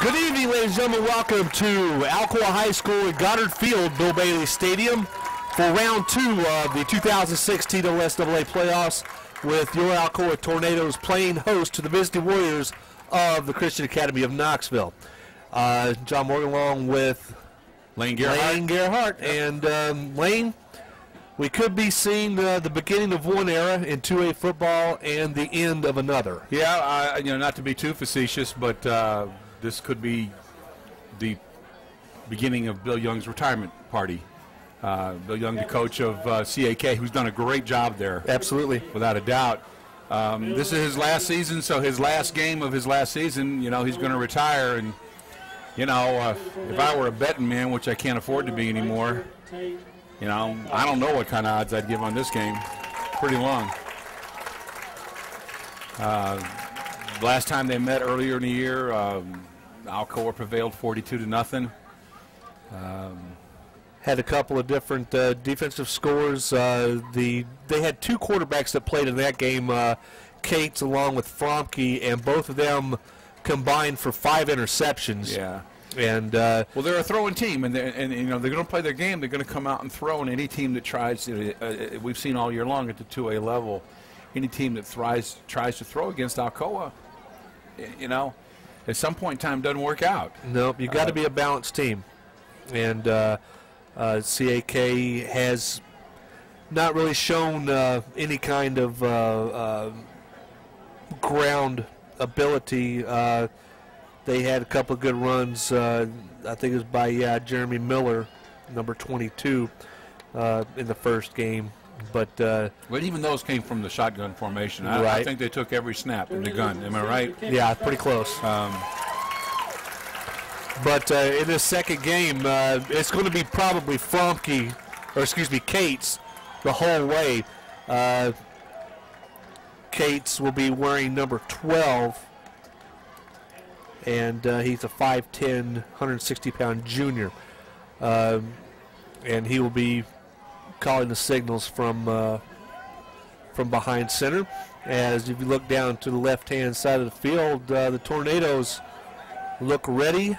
Good evening, ladies and gentlemen. Welcome to Alcoa High School at Goddard Field, Bill Bailey Stadium, for round 2 of the 2016 OSAA playoffs, with your Alcoa Tornadoes playing host to the Visiting Warriors of the Christian Academy of Knoxville. John Morgan along with Lane Gerhardt. And Lane, we could be seeing the beginning of one era in 2A football and the end of another. Yeah, not to be too facetious, but this could be the beginning of Bill Young's retirement party. Bill Young, the coach of CAK, who's done a great job there. Absolutely. Without a doubt. This is his last season, so his last game of his last season, he's going to retire. And, if I were a betting man, which I can't afford to be anymore, I don't know what kind of odds I'd give on this game. Pretty long. Last time they met earlier in the year, Alcoa prevailed 42-0. Had a couple of different defensive scores. They had two quarterbacks that played in that game, Tate along with Fromke, and both of them combined for 5 interceptions. Yeah. And well, they're a throwing team, and they're going to play their game. They're going to come out and throw. And any team that tries, we've seen all year long at the 2A level, any team that tries to throw against Alcoa, at some point in time doesn't work out. Nope, you got to be a balanced team, and CAK has not really shown any kind of ground ability. They had a couple of good runs. I think it was by Jeremy Miller, number 22, in the first game. But even those came from the shotgun formation. Right. I think they took every snap in the gun. Am I right? Yeah, pretty close. But in this second game, it's going to be probably Kate's the whole way. Kate's will be wearing number 12. And he's a 5'10", 160-pound junior. And he will be calling the signals from behind center. As if you look down to the left-hand side of the field, the Tornadoes look ready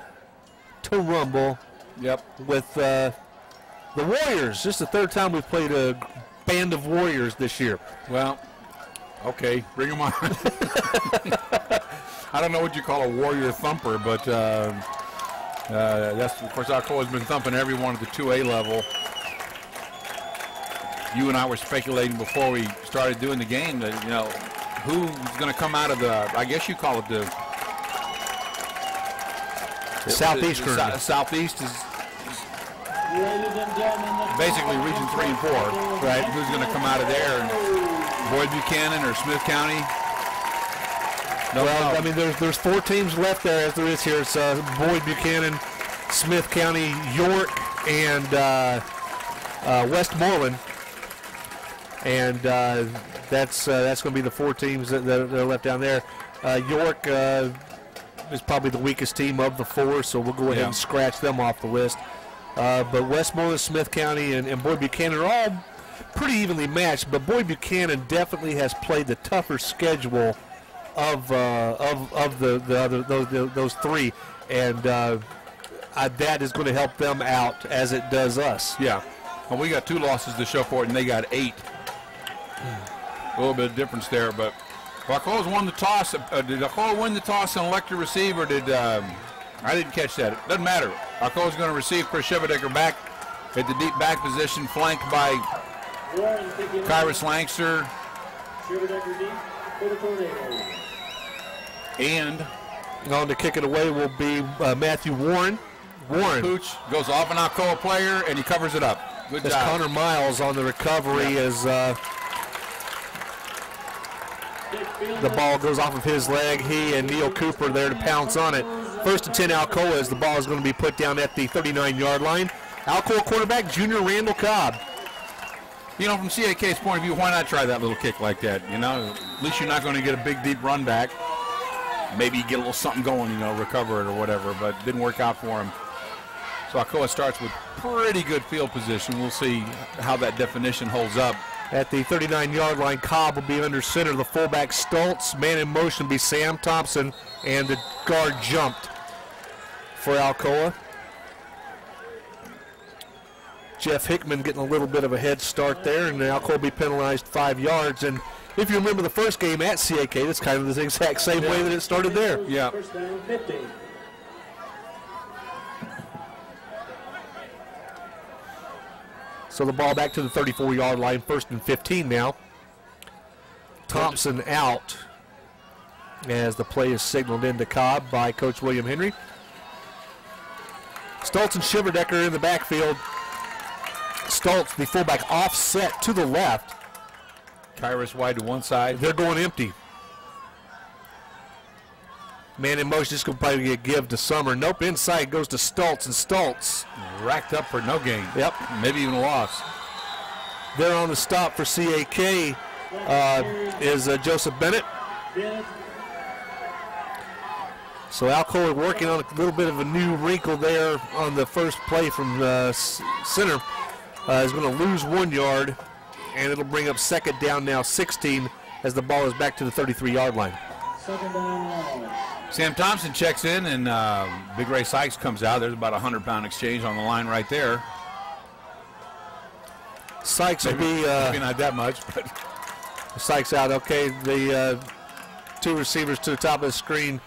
to rumble. Yep. With the Warriors. This is the third time we've played a band of Warriors this year. Well, okay, bring them on. I don't know what you call a Warrior thumper, but that's, of course, Alcoa's been thumping everyone at the 2A level. You and I were speculating before we started doing the game that, who's going to come out of the, I guess you call it the Southeast. Southeast is basically Region 3 and 4, right? Who's going to come out of there? And Boyd Buchanan or Smith County? Well, I mean, there's 4 teams left there, as there is here. It's Boyd Buchanan, Smith County, York, and Westmoreland, and that's going to be the 4 teams that are left down there. York is probably the weakest team of the 4, so we'll go ahead and scratch them off the list. But Westmoreland, Smith County, and Boyd Buchanan are all pretty evenly matched. But Boyd Buchanan definitely has played the tougher schedule of those 3, and that is going to help them out as it does us. Yeah, well, we got 2 losses to show for it, and they got 8. A little bit of difference there, but Alcoa's won the toss. Did Alcoa win the toss and elect to receive, or did I didn't catch that? It doesn't matter. Alcoa's going to receive for Shiverdecker back at the deep back position, flanked by Kyrus Lanxter. Shiverdecker deep for the Tornadoes. And on to kick it away will be Matthew Warren. Pooch goes off an Alcoa player, and he covers it up. Good job. Connor Miles on the recovery as the ball goes off of his leg. He and Neil Cooper there to pounce on it. 1st and 10 Alcoa, as the ball is going to be put down at the 39-yard line. Alcoa quarterback, junior Randall Cobb. From CAK's point of view, why not try that little kick like that? At least you're not going to get a big, deep run back. Maybe get a little something going, recover it or whatever, but it didn't work out for him. So Alcoa starts with pretty good field position. We'll see how that definition holds up. At the 39-yard line, Cobb will be under center. The fullback, Stultz. Man in motion will be Sam Thompson, and the guard jumped. for Alcoa. Jeff Hickman getting a little bit of a head start there, and Alcoa will be penalized 5 yards. And if you remember the first game at CAK, that's kind of the exact same way that it started there. Yeah. First down, 50. So the ball back to the 34-yard line, 1st and 15 now. Thompson out as the play is signaled into Cobb by Coach William Henry. Stultz and Shiverdecker in the backfield. Stultz, the fullback, offset to the left. Kyrus wide to one side. They're going empty. Man in motion, just going to probably get give to Sommer. Nope, inside goes to Stultz, and Stultz Racked up for no gain. Yep. Maybe even a loss. They're on the stop for CAK is Joseph Bennett. So Alcoa working on a little bit of a new wrinkle there on the first play from center. Is going to lose 1 yard, and it'll bring up 2nd down now, 16, as the ball is back to the 33-yard line. 2nd down. Sam Thompson checks in, and Big Ray Sykes comes out. There's about a 100-pound exchange on the line right there. Sykes will be maybe not that much, but Sykes out. Okay, the 2 receivers to the top of the screen,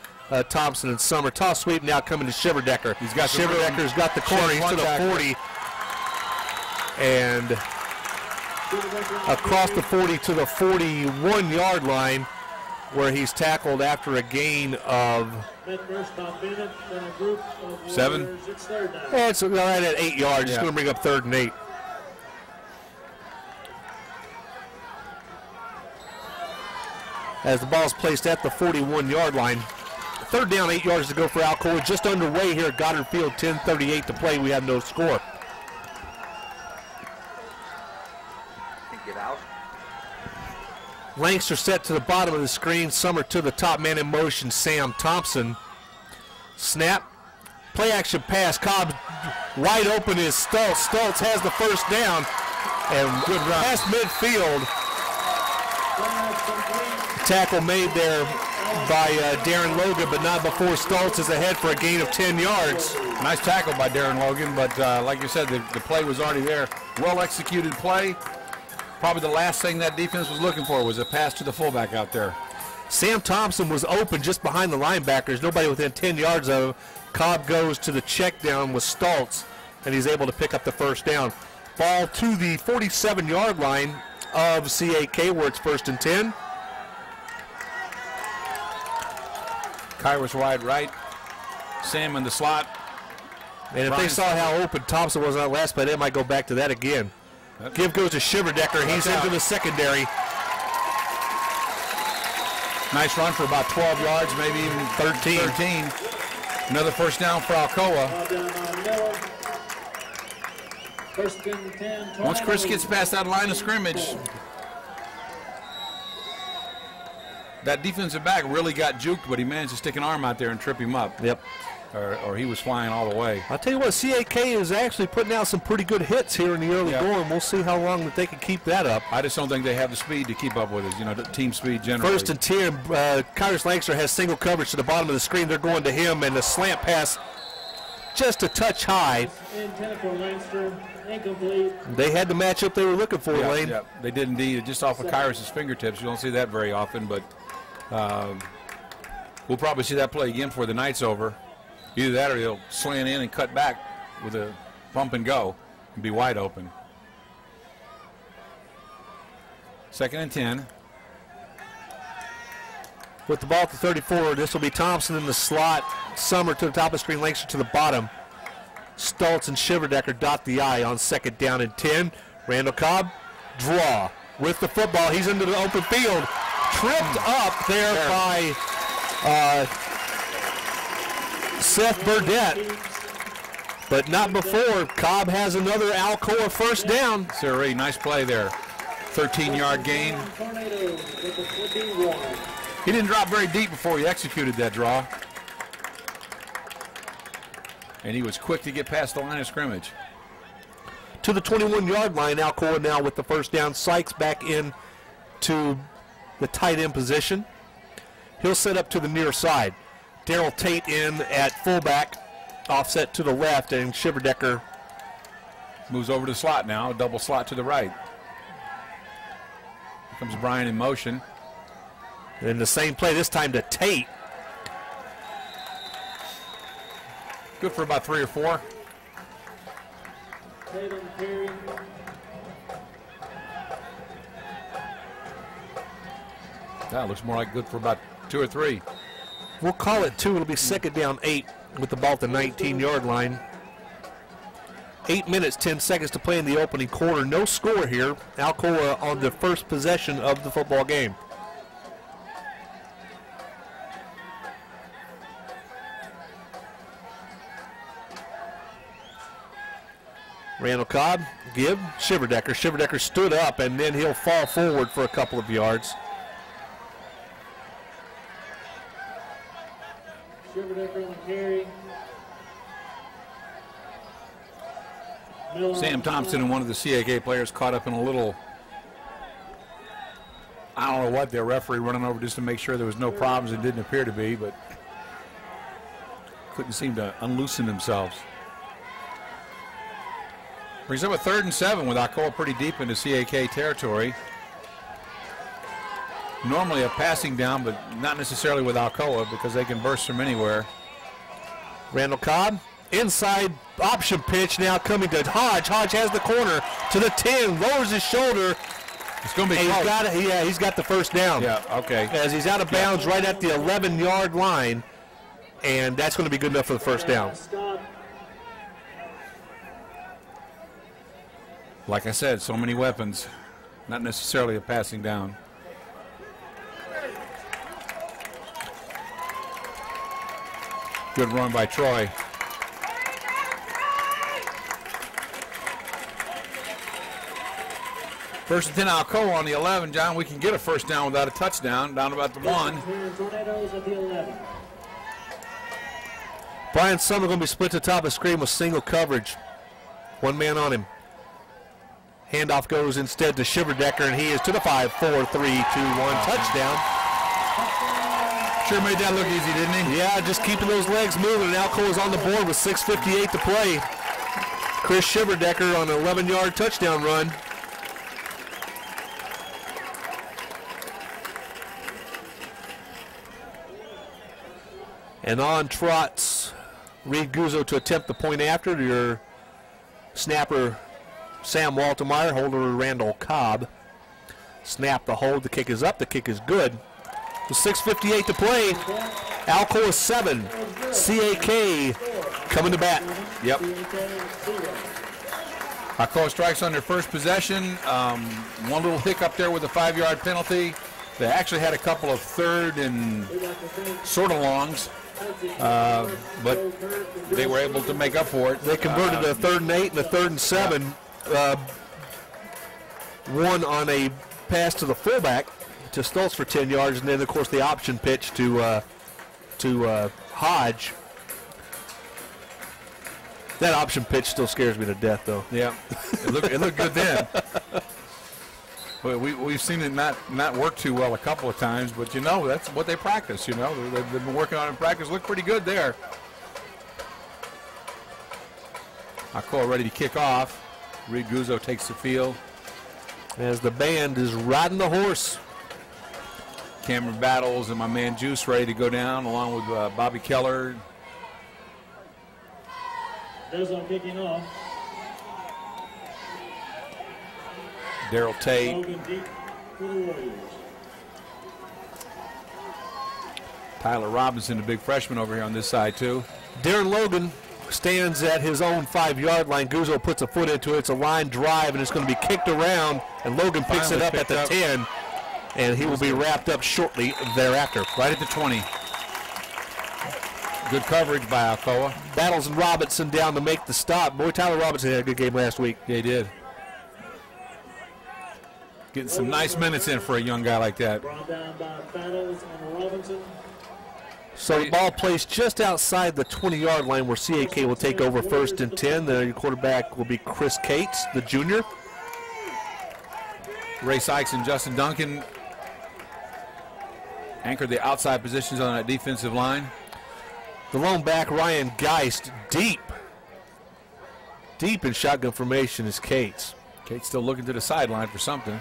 Thompson and Sommer. Toss sweep now coming to Shiverdecker. He's got Shiverdecker's got the corner. He's to the 40. And across the 40 to the 41-yard line, where he's tackled after a gain of 7. It's right at 8 yards. It's going to bring up 3rd and 8. As the ball is placed at the 41-yard line. 3rd down, 8 yards to go for Alcoa. Just underway here at Goddard Field, 10:38 to play. We have no score. Lanxter set to the bottom of the screen. Sommer to the top, man in motion, Sam Thompson. Snap. Play action pass. Cobb wide open is Stultz. Stultz has the 1st down. And good run past midfield. Tackle made there by Darren Logan, but not before Stultz is ahead for a gain of 10 yards. Nice tackle by Darren Logan, but like you said, the play was already there. Well executed play. Probably the last thing that defense was looking for was a pass to the fullback out there. Sam Thompson was open just behind the linebackers. Nobody within 10 yards of him. Cobb goes to the check down with Stultz, and he's able to pick up the 1st down. Ball to the 47-yard line of CAK, where it's 1st and 10. Kyrus wide right. Sam in the slot. And if they saw how open Thompson was on that last play, they might go back to that again. Give goes to Shiverdecker. He's into the secondary. Nice run for about 12 yards, maybe even 13. Another 1st down for Alcoa. Once Chris gets past that line of scrimmage, that defensive back really got juked, but he managed to stick an arm out there and trip him up. Yep. Or he was flying all the way. I'll tell you what, CAK is actually putting out some pretty good hits here in the early going. We'll see how long that they can keep that up. I just don't think they have the speed to keep up with it. You know, the team speed generally. 1st and 10. Kyrus Lanxter has single coverage to the bottom of the screen. They're going to him, and the slant pass just a touch high. They had the matchup they were looking for, Lane. Yeah, they did indeed. Just off of Kyrus' fingertips. You don't see that very often, but we'll probably see that play again before the night's over. Either that or he'll slant in and cut back with a bump and go and be wide open. 2nd and 10. With the ball at the 34, this will be Thompson in the slot. Sommer to the top of the screen, Lanxter to the bottom. Stultz and Shiverdecker dot the I on 2nd down and 10. Randall Cobb, draw with the football. He's into the open field. Tripped up there by Seth Burdett, but not before. Cobb has another Alcoa 1st down. Sir, nice play there. 13-yard gain. He didn't drop very deep before he executed that draw. And he was quick to get past the line of scrimmage. To the 21-yard line, Alcoa now with the 1st down. Sykes back in to the tight end position. He'll set up to the near side. Darrell Tate in at fullback. offset to the left, and Shiverdecker moves over to the slot now, a double slot to the right. Here comes Brian in motion. in the same play, this time to Tate. Good for about 3 or 4. Tate on the carry. That looks more like good for about 2 or 3. We'll call it 2. It'll be second down 8 with the ball at the 19-yard line. 8 minutes, 10 seconds to play in the opening quarter. No score here. Alcoa on the first possession of the football game. Randall Cobb, give, Shiverdecker. Shiverdecker stood up, and then he'll fall forward for a couple of yards. Shiverdecker on the carry. Sam Thompson and one of the CAK players caught up in a little, I don't know what, their referee running over just to make sure there was no problems. It didn't appear to be, but couldn't seem to unloosen themselves. Brings up a 3rd and 7 with Alcoa pretty deep into CAK territory. Normally a passing down, but not necessarily with Alcoa because they can burst from anywhere. Randall Cobb, inside option pitch now coming to Hodge. Hodge has the corner to the 10, lowers his shoulder. It's going to be close. He's got the first down. Yeah, okay. As he's out of bounds right at the 11-yard line, and that's going to be good enough for the first down. Like I said, so many weapons, not necessarily a passing down. Good run by Troy. First and 10 Alcoa on the 11, John. We can get a first down without a touchdown, down about the 1. Tornadoes at the 11. Brian Sommer going to be split to top of screen with single coverage. One man on him. Handoff goes instead to Shiverdecker, and he is to the 5, 4, 3, 2, 1 touchdown. Sure made that look easy, didn't he? Yeah, just keeping those legs moving, and Alcoa is on the board with 6:58 to play. Chris Shiverdecker on an 11-yard touchdown run. And on trots Reed Guzzo to attempt the point after. Your snapper Sam Waltemeyer, holder Randall Cobb. Snap the hold, the kick is up, the kick is good. With 6:58 to play, Alcoa 7, CAK coming to bat. Yep. Alcoa strikes on their first possession. One little hiccup there with a 5-yard penalty. They actually had a couple of 3rd and sort of longs, but they were able to make up for it. They converted a 3rd and 8 and a 3rd and 7. One on a pass to the fullback to Stultz for 10 yards, and then of course the option pitch to Hodge. That option pitch still scares me to death, though. Yeah, it looked good then. But we've seen it not work too well a couple of times, but you know that's what they practice. You know they've been working on it in practice. Looked pretty good there. Alcoa ready to kick off. Reed Guzzo takes the field. As the band is riding the horse. Cameron Battles and my man Juice ready to go down along with Bobby Keller. There's on kicking off. Darrell Tate. Logan deep for the Warriors. Tyler Robinson, the big freshman over here on this side too. Darren Logan stands at his own 5-yard line. Guzzo puts a foot into it. It's a line drive, and it's going to be kicked around, and Logan picks it up at the 10, and he will be wrapped up shortly thereafter. Right at the 20. Good coverage by Alcoa. Battles and Robinson down to make the stop. Boy, Tyler Robinson had a good game last week. Yeah, he did. Getting some nice minutes in for a young guy like that. Brought down by Battles and Robinson. So the ball placed just outside the 20-yard line where CAK will take over 1st and 10. Your quarterback will be Chris Cates, the junior. Ray Sykes and Justin Duncan anchored the outside positions on that defensive line. The lone back, Ryan Geist, deep in shotgun formation is Cates. Kate's still looking to the sideline for something.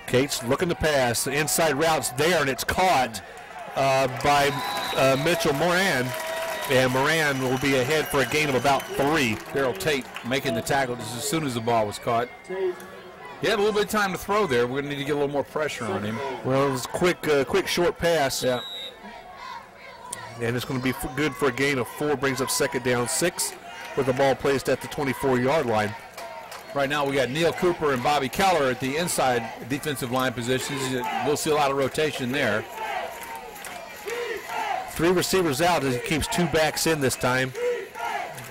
Cates looking to pass. The inside route's there, and it's caught by Mitchell Moran. And Moran will be ahead for a gain of about 3. Darrell Tate making the tackle just as soon as the ball was caught. He had a little bit of time to throw there. We're going to need to get a little more pressure on him. Well, it was a quick short pass. Yeah. And it's going to be good for a gain of 4. Brings up second down 6 with the ball placed at the 24-yard line. Right now we got Neil Cooper and Bobby Keller at the inside defensive line positions. We'll see a lot of rotation there. 3 receivers out as he keeps 2 backs in this time.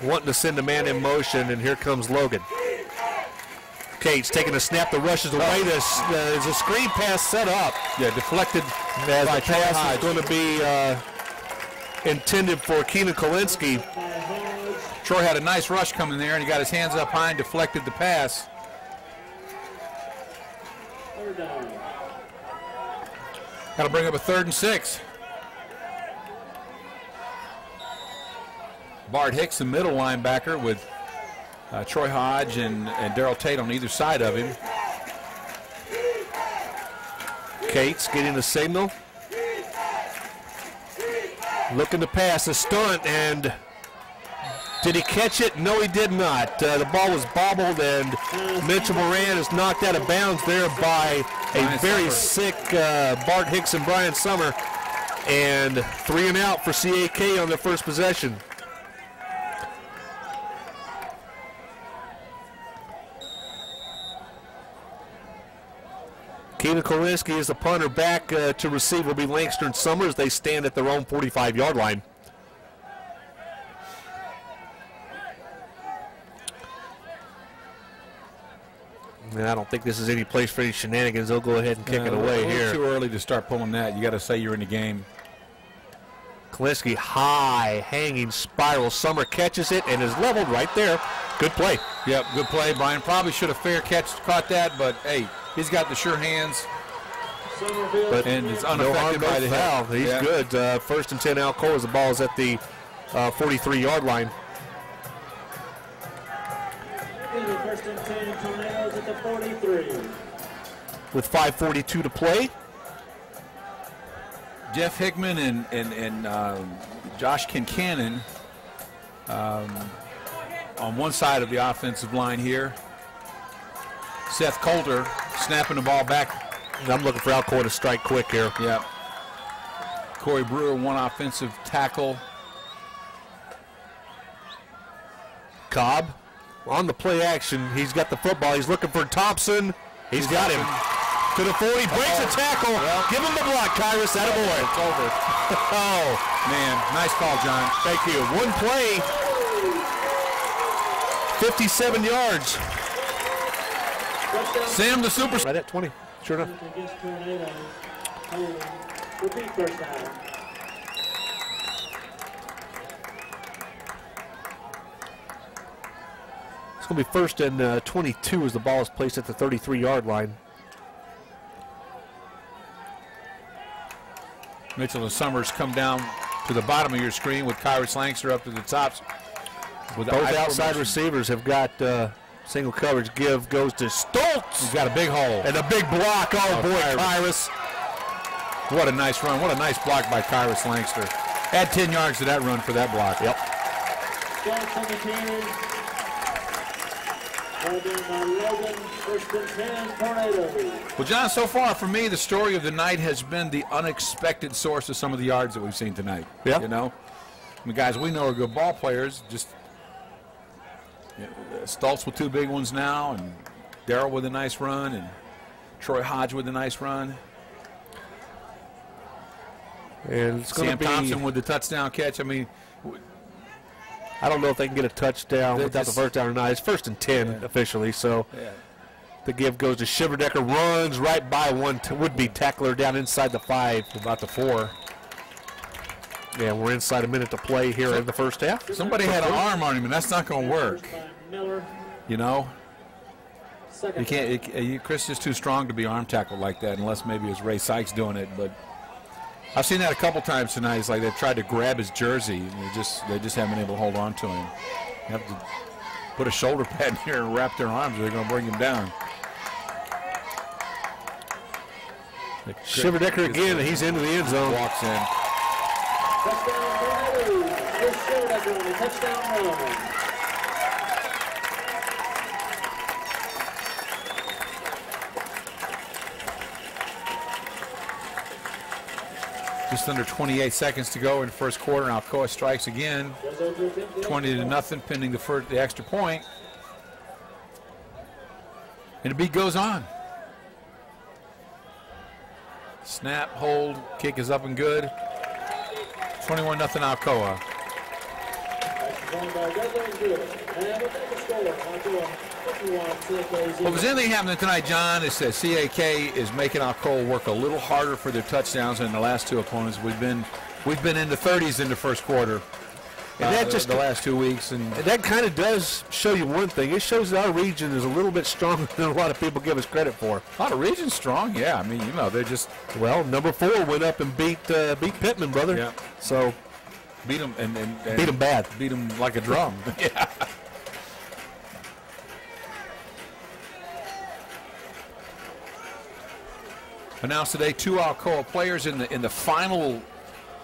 Wanting to send a man in motion, and here comes Logan. Cates taking a snap, the rushes away. There's a screen pass set up. Yeah, deflected as by the pass Hodge. is going to be intended for Keenan Kolinsky. Troy had a nice rush coming there, and he got his hands up high and deflected the pass. Got to bring up a 3rd and 6. Bart Hicks, the middle linebacker, with Troy Hodge and Darrell Tate on either side of him. Cates getting the signal. Looking to pass, a stunt, and did he catch it? No, he did not. The ball was bobbled, and Mitchell Moran is knocked out of bounds there by a very sick Bart Hicks and Brian Sommer. And 3 and out for CAK on their first possession. Keenan Kolinsky is the punter. Back to receive will be Lanxter and Sommer as they stand at their own 45-yard line. And I don't think this is any place for any shenanigans. They'll go ahead and kick it away here. Too early to start pulling that. You got to say you're in the game. Kolinsky high, hanging spiral. Sommer catches it and is leveled right there. Good play. Yep, good play. Brian probably should have caught that, but hey, he's got the sure hands. But and it's unaffected by the foul. hit. He's good. 1st and 10 Alcoa as the ball is at the 43-yard line. 1st and 10 Tornadoes at the 43. With 5:42 to play. Jeff Hickman and Josh Kincannon on one side of the offensive line here. Seth Coulter snapping the ball back. I'm looking for Alcoa to strike quick here. Yep. Corey Brewer, 1 offensive tackle. Cobb on the play action. He's got the football. He's looking for Thompson. He's got him. To the 40. Breaks a tackle. Well, give him the block, Kyrus. Attaboy. It's over. Oh, man. Nice call, John. Thank you. 1 play. 57 yards. Sam the super. Right at 20. Sure enough. Against Tornadoes. Repeat first down. It's going to be 1st and 22 as the ball is placed at the 33-yard line. Mitchell and Summers come down to the bottom of your screen with Kyrus Lanxter up to the tops. With both outside receivers have got single coverage. Give goes to Stultz. He's got a big hole. And a big block. Oh, boy, Kyrus. What a nice run. What a nice block by Kyrus Lanxter. Add 10 yards to that run for that block. Yep. Stultz on the carry. Ball down by Logan. 1st and 10 Tornadoes. Well, John, so far for me, the story of the night has been the unexpected source of some of the yards that we've seen tonight. Yeah. You know? I mean, guys we know are good ball players. Just Stultz with 2 big ones now, and Darrell with a nice run, and Troy Hodge with a nice run. And it's going to Sam be Thompson with the touchdown catch. I mean, I don't know if they can get a touchdown without the first down or not. It's 1st and 10 officially, so the give goes to Shiverdecker. Runs right by one would-be tackler down inside the 5. about the 4. Yeah, we're inside a minute to play here in the first half. Somebody had an arm on him, and that's not going to work. Miller. You know? Second You can't. Chris is too strong to be arm tackled like that, unless maybe it's Ray Sykes doing it. But I've seen that a couple times tonight. It's like they've tried to grab his jersey, and they just haven't been able to hold on to him. You have to put a shoulder pad in here and wrap their arms, or they're going to bring him down. Shiverdecker again, and he's into the end zone. Walks in. Touchdown, Shiverdecker on the touchdown run. Just under 28 seconds to go in the first quarter. Now Alcoa strikes again. 20-0, pending the extra point. And the beat goes on. Snap, hold, kick is up and good. 21-0 Alcoa. Well, if there's anything happening tonight, John, is that CAK is making Alcoa work a little harder for their touchdowns than the last two opponents. We've been in the 30s in the first quarter. And that just the last 2 weeks, and that kind of does show you one thing. It shows that our region is a little bit stronger than a lot of people give us credit for. A lot of regions strong, yeah. I mean, they're just well. Number 4 went up and beat Pittman, brother. Yeah. So beat them and beat them bad. Beat them like a drum. Yeah. Announced today 2 Alcoa players in the final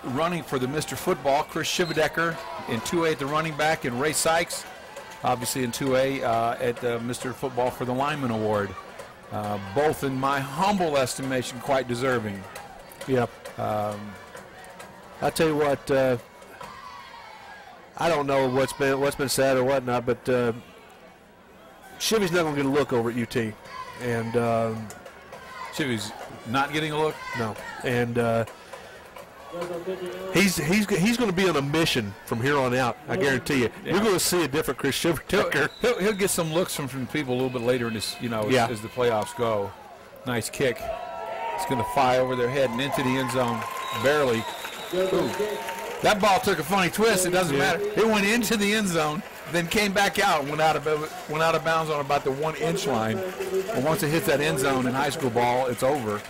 running for the Mr. Football. Chris Shiverdecker in 2A at the running back, and Ray Sykes obviously in 2A at Mr. Football for the Lineman Award. Both, in my humble estimation, quite deserving. Yep. I'll tell you what, I don't know what's been said or whatnot, but Shivy's not going to get a look over at UT. And Shivy's not getting a look? No. And he's going to be on a mission from here on out, I guarantee you. Yeah. You're going to see a different Chris Shiverdecker. He'll get some looks from people a little bit later in this, as the playoffs go. Nice kick. It's going to fly over their head and into the end zone, barely. Ooh. That ball took a funny twist. It doesn't matter. It went into the end zone, then came back out, went out of bounds on about the 1-inch line. And once it hits that end zone in high school ball, it's over.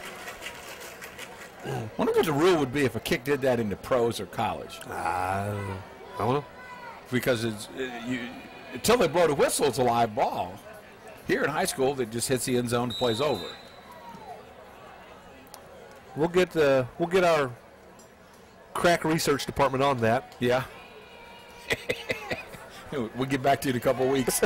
I wonder what the rule would be if a kick did that into pros or college. I don't know. Because until they blow the whistle, it's a live ball. Here in high school, it just hits the end zone, plays over. We'll get our crack research department on that. Yeah. We'll get back to you in a couple of weeks.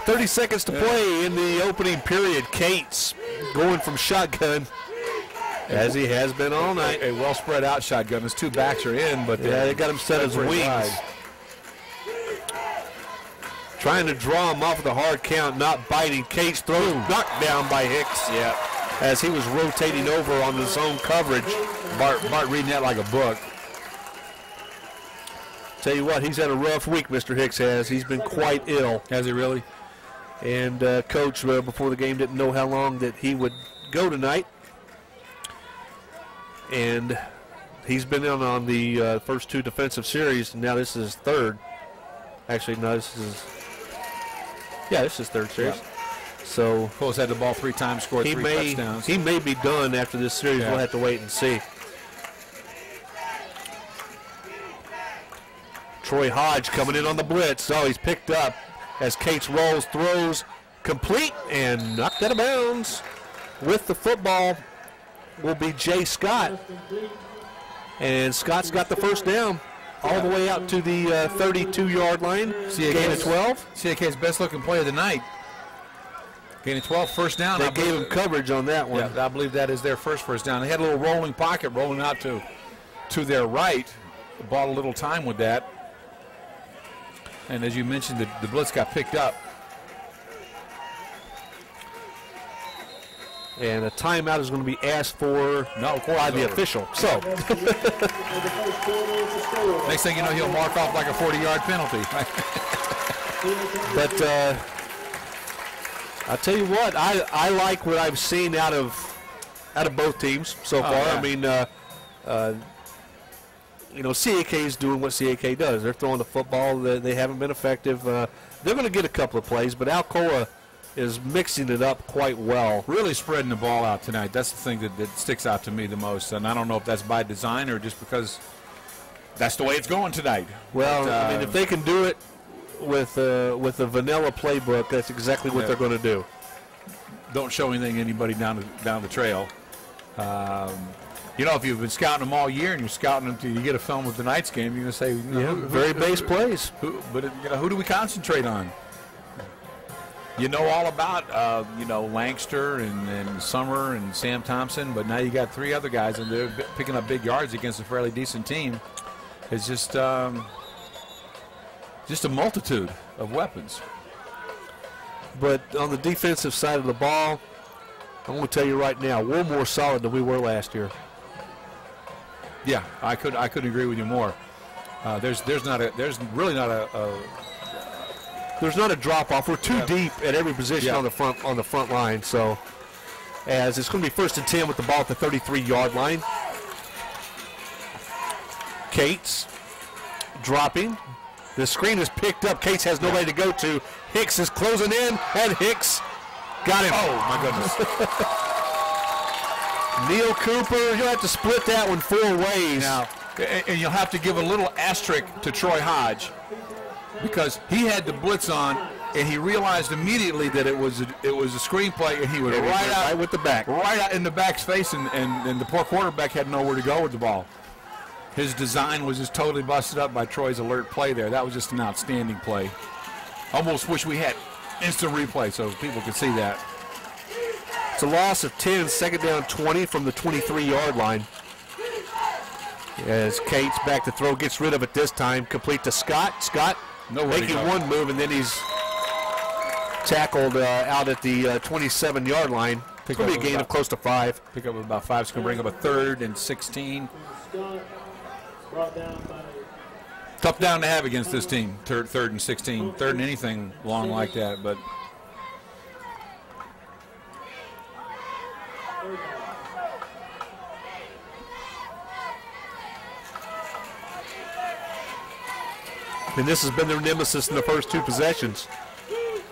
30 seconds to play in the opening period. Cates going from shotgun, as he has been all night. A well spread out shotgun. His 2 backs are in, but they got him set as wings. Wide. Trying to draw him off with a hard count, not biting. Cates throws, knocked down by Hicks. Yeah. As he was rotating over on his own coverage. Bart reading that like a book. Tell you what, he's had a rough week, Mr. Hicks has. He's been quite ill. Has he really? And Coach, before the game, didn't know how long that he would go tonight. And he's been in on the first 2 defensive series, and now this is his 3rd. Actually, no, this is his 3rd series. Yeah. So Cole's had the ball 3 times, scored 3 touchdowns. He may be done after this series. Yeah. We'll have to wait and see. Troy Hodge coming in on the blitz. Oh, he's picked up as Cates rolls, throws, complete, and knocked out of bounds. With the football will be Jay Scott. And Scott's got the first down all the way out to the 32-yard line. Gain of 12. CAK's best-looking play of the night. Gain of 12, first down. They gave him coverage on that one. Yeah, I believe that is their first down. They had a little rolling pocket rolling out to their right. Bought a little time with that. And as you mentioned, the blitz got picked up. And a timeout is going to be asked for by the official. So next thing you know, he'll mark off like a 40-yard penalty. But I'll tell you what, I like what I've seen out of both teams so far. Yeah. I mean, CAK is doing what CAK does. They're throwing the football. They haven't been effective. They're going to get a couple of plays, but Alcoa is mixing it up quite well. Really spreading the ball out tonight. That's the thing that sticks out to me the most. And I don't know if that's by design or just because that's the way it's going tonight. Well, but, I mean, if they can do it with a vanilla playbook, that's exactly what they're going to do. Don't show anybody down the trail. You know, if you've been scouting them all year and you're scouting them till you get a film of tonight's game, you're going to say, very base plays. But who do we concentrate on? You know all about, Lanxter and Sommer and Sam Thompson, but now you got 3 other guys, and they're picking up big yards against a fairly decent team. It's just a multitude of weapons. But on the defensive side of the ball, I'm going to tell you right now, we're more solid than we were last year. Yeah, I couldn't agree with you more. There's really not a drop off. We're too deep at every position on the front line. So, as it's going to be 1st and 10 with the ball at the 33-yard line. Cates dropping. The screen is picked up. Cates has nobody to go to. Hicks is closing in, and Hicks got him. Oh my goodness. Neil Cooper, you'll have to split that one 4 ways. Now, and you'll have to give a little asterisk to Troy Hodge, because he had the blitz on, and he realized immediately that it was a screenplay, and he was right with the back, right out in the back's face, and the poor quarterback had nowhere to go with the ball. His design was just totally busted up by Troy's alert play there. That was just an outstanding play. Almost wish we had instant replay so people could see that. It's a loss of 10, 2nd down 20 from the 23-yard line. As Cates back to throw, gets rid of it this time, complete to Scott. Scott making one move, and then he's tackled out at the 27-yard line. It's going to be a gain of close to 5. Pick up about 5. It's going to bring up a 3rd and 16. Tough down to have against this team, 3rd and 16. 3rd and anything long like that, but and this has been their nemesis in the first 2 possessions,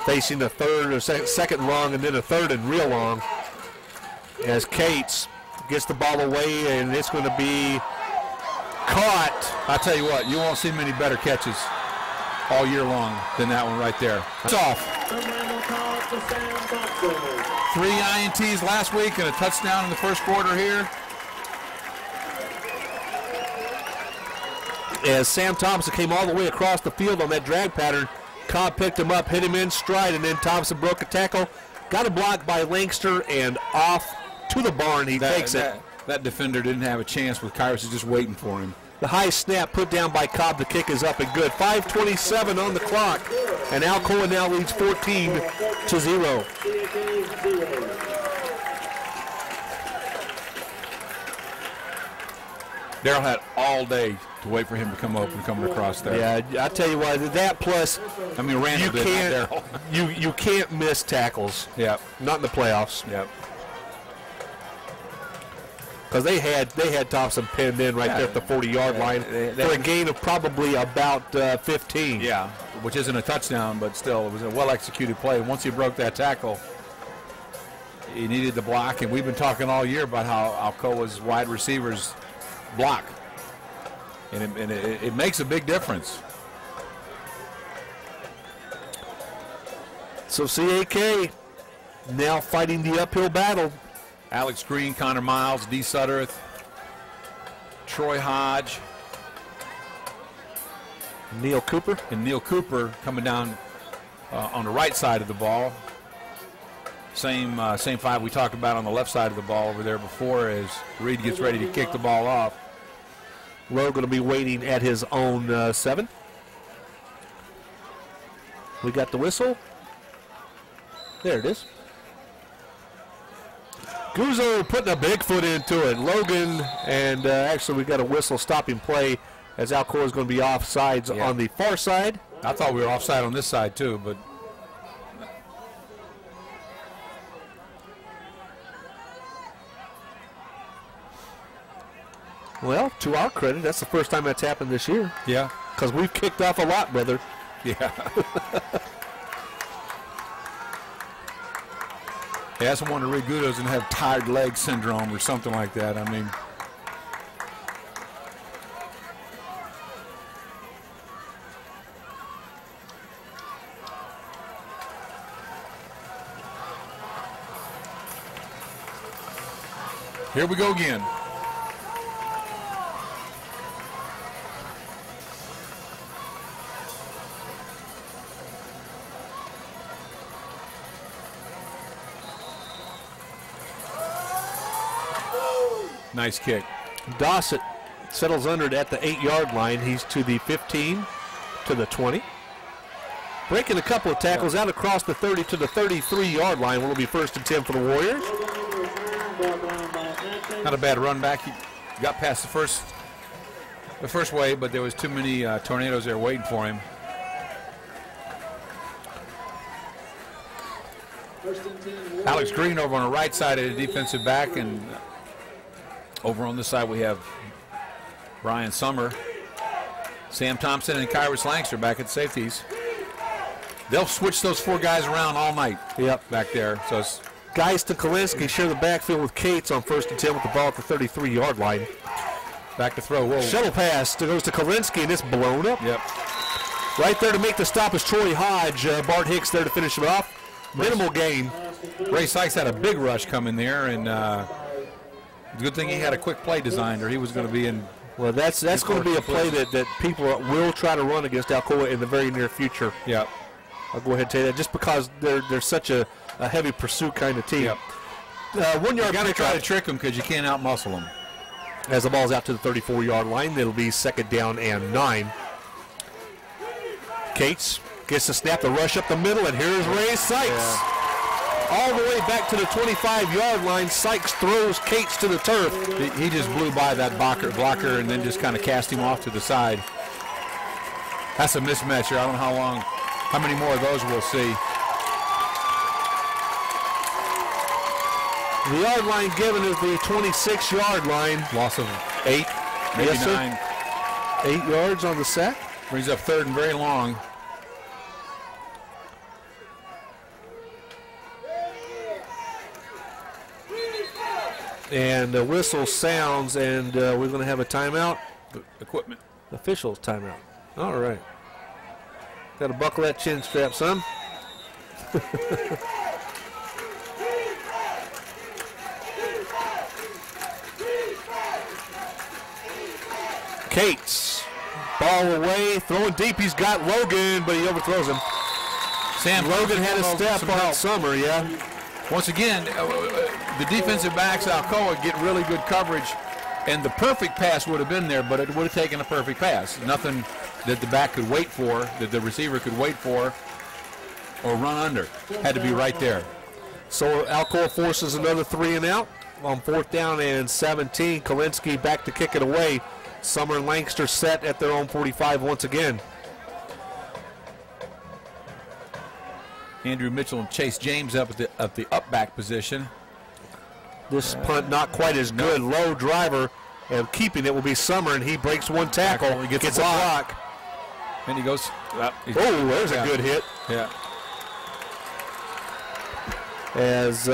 facing a 3rd or 2nd long and then a 3rd and real long. As Cates gets the ball away, and it's going to be caught. I tell you what, you won't see many better catches all year long than that one right there. It's off. 3 INTs last week and a touchdown in the first quarter here. As Sam Thompson came all the way across the field on that drag pattern, Cobb picked him up, hit him in stride, and then Thompson broke a tackle. Got a block by Lanxter, and off to the barn. He takes it. That defender didn't have a chance with Kyrus just waiting for him. The high snap put down by Cobb. The kick is up and good. 5:27 on the clock, and Alcoa now leads 14-0. Darrell had all day to wait for him to come open, coming across there. Yeah, I tell you what, that plus, I mean, Randall did, not Darrell. you can't miss tackles. Yeah, not in the playoffs. Yep. Because they had Thompson pinned in right there at the 40-yard line for a gain of probably about 15. Yeah, which isn't a touchdown, but still, it was a well-executed play. Once he broke that tackle, he needed the block, and we've been talking all year about how Alcoa's wide receivers block, and it makes a big difference. So CAK now fighting the uphill battle. Alex Green, Connor Miles, D. Sutterth, Troy Hodge, Neil Cooper. And Neil Cooper coming down on the right side of the ball. Same 5 we talked about on the left side of the ball over there before, as Reed gets ready to kick the ball off. Lowe going to be waiting at his own 7. We got the whistle. There it is. Guzzo putting a big foot into it. Logan, and actually we got a whistle stopping play as Alcoa is going to be offsides on the far side. I thought we were offside on this side too, but well, to our credit, that's the first time that's happened this year. Yeah. Because we've kicked off a lot, brother. Yeah. Yeah, that's one of Rigudo doesn't have tired leg syndrome or something like that. I mean, here we go again. Nice kick. Dossett settles under it at the 8-yard line. He's to the 15, to the 20. Breaking a couple of tackles out across the 30 to the 33-yard line. Will be 1st and 10 for the Warriors. Not a bad run back. He got past the first wave, but there was too many tornadoes there waiting for him. Alex Green over on the right side of the defensive back, and over on this side we have Brian Sommer, Sam Thompson, and Kyrus Lanxter back at safeties. They'll switch those 4 guys around all night. Yep, back there. So it's Guys to Kalinske share the backfield with Cates on 1st and 10 with the ball at the 33-yard line. Back to throw. Whoa. Shuttle pass goes to Kalinske, and it's blown up. Yep. Right there to make the stop is Troy Hodge. Bart Hicks there to finish it off. Minimal gain. Ray Sykes had a big rush come in there, and good thing he had a quick play designed, or he was going to be in. Well, that's going to be a play that people will try to run against Alcoa in the very near future. Yep. I'll go ahead and tell you that just because they're such a heavy pursuit kind of team. Yep. 1 yard. You got to try to trick them because you can't outmuscle them. As the ball's out to the 34-yard line, it'll be 2nd down and 9. Cates gets the snap, the rush up the middle, and here's Ray Sykes. Yeah. All the way back to the 25-yard line. Sykes throws Cates to the turf. He just blew by that blocker and then just kind of cast him off to the side. That's a mismatch here. I don't know how many more of those we'll see. The yard line given is the 26-yard line. Loss of 8, maybe yes, 9. 8 yards on the sack. Brings up 3rd and very long. And the whistle sounds, and we're going to have a timeout. Equipment. Officials timeout. All right. Got to buckle that chin strap, son. Cates. Ball away. Throwing deep. He's got Logan, but he overthrows him. Logan had a step on Sommer, yeah. Once again, the defensive backs, Alcoa, get really good coverage, and the perfect pass would have been there, but it would have taken a perfect pass. Nothing that the back could wait for, that the receiver could wait for, or run under. Had to be right there. So Alcoa forces another 3 and out on 4th down and 17. Kalinske back to kick it away. Sommer and Lanxter set at their own 45 once again. Andrew Mitchell and Chase James up at the up back position. This punt not quite as good. Low driver, and keeping it will be Sommer, and he breaks one tackle. He gets a block. And he goes. Oh, there's a good hit. Yeah. As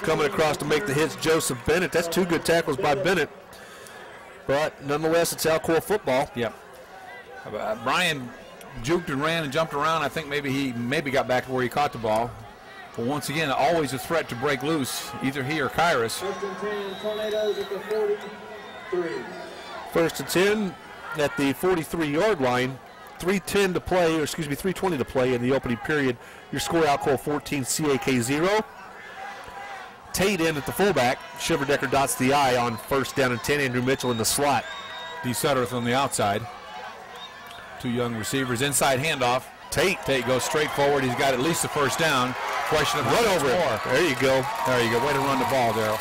coming across to make the hits, Joseph Bennett. That's 2 good tackles by Bennett. But nonetheless, it's Alcoa football. Yep. Brian juked and ran and jumped around. I think maybe he got back to where he caught the ball. But once again, always a threat to break loose, either he or Kyrus. 1st and 10, Tornadoes at the 43. 1st and 10 at the 43-yard line. 3:20 to play in the opening period. Your score, Alcoa 14, CAK 0. Tate in at the fullback. Shiverdecker dots the I on 1st down and 10. Andrew Mitchell in the slot. D. Sutterth on the outside. 2 young receivers. Inside handoff. Tate goes straight forward. He's got at least the 1st down. Question of run over it. There you go. There you go. Way to run the ball, Darrell.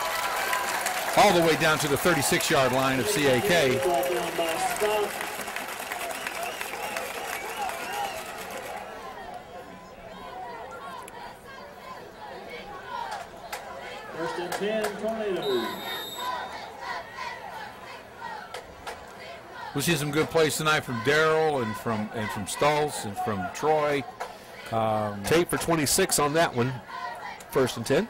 All the way down to the 36-yard line of CAK. First and 10, Tornadoes. We'll see some good plays tonight from Darrell and from Stultz and from Troy. Tate for 26 on that one. 1st and 10.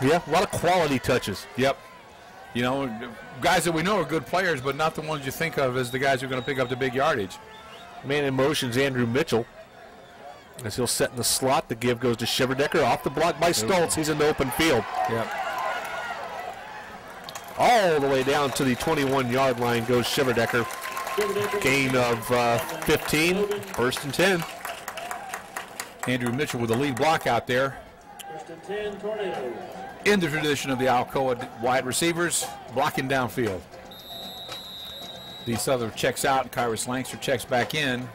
Yeah, a lot of quality touches. Yep. You know, guys that we know are good players, but not the ones you think of as the guys who are going to pick up the big yardage. Man in motion's Andrew Mitchell. As he'll set in the slot, the give goes to Shiverdecker. Off the block by Stultz. He's in the open field. Yep. All the way down to the 21-yard line goes Shiverdecker. Gain of 15, first and 10. Andrew Mitchell with the lead block out there. First and 10, Tornadoes. In the tradition of the Alcoa wide receivers, blocking downfield. The Souther checks out, and Kyrus Lanxter checks back in.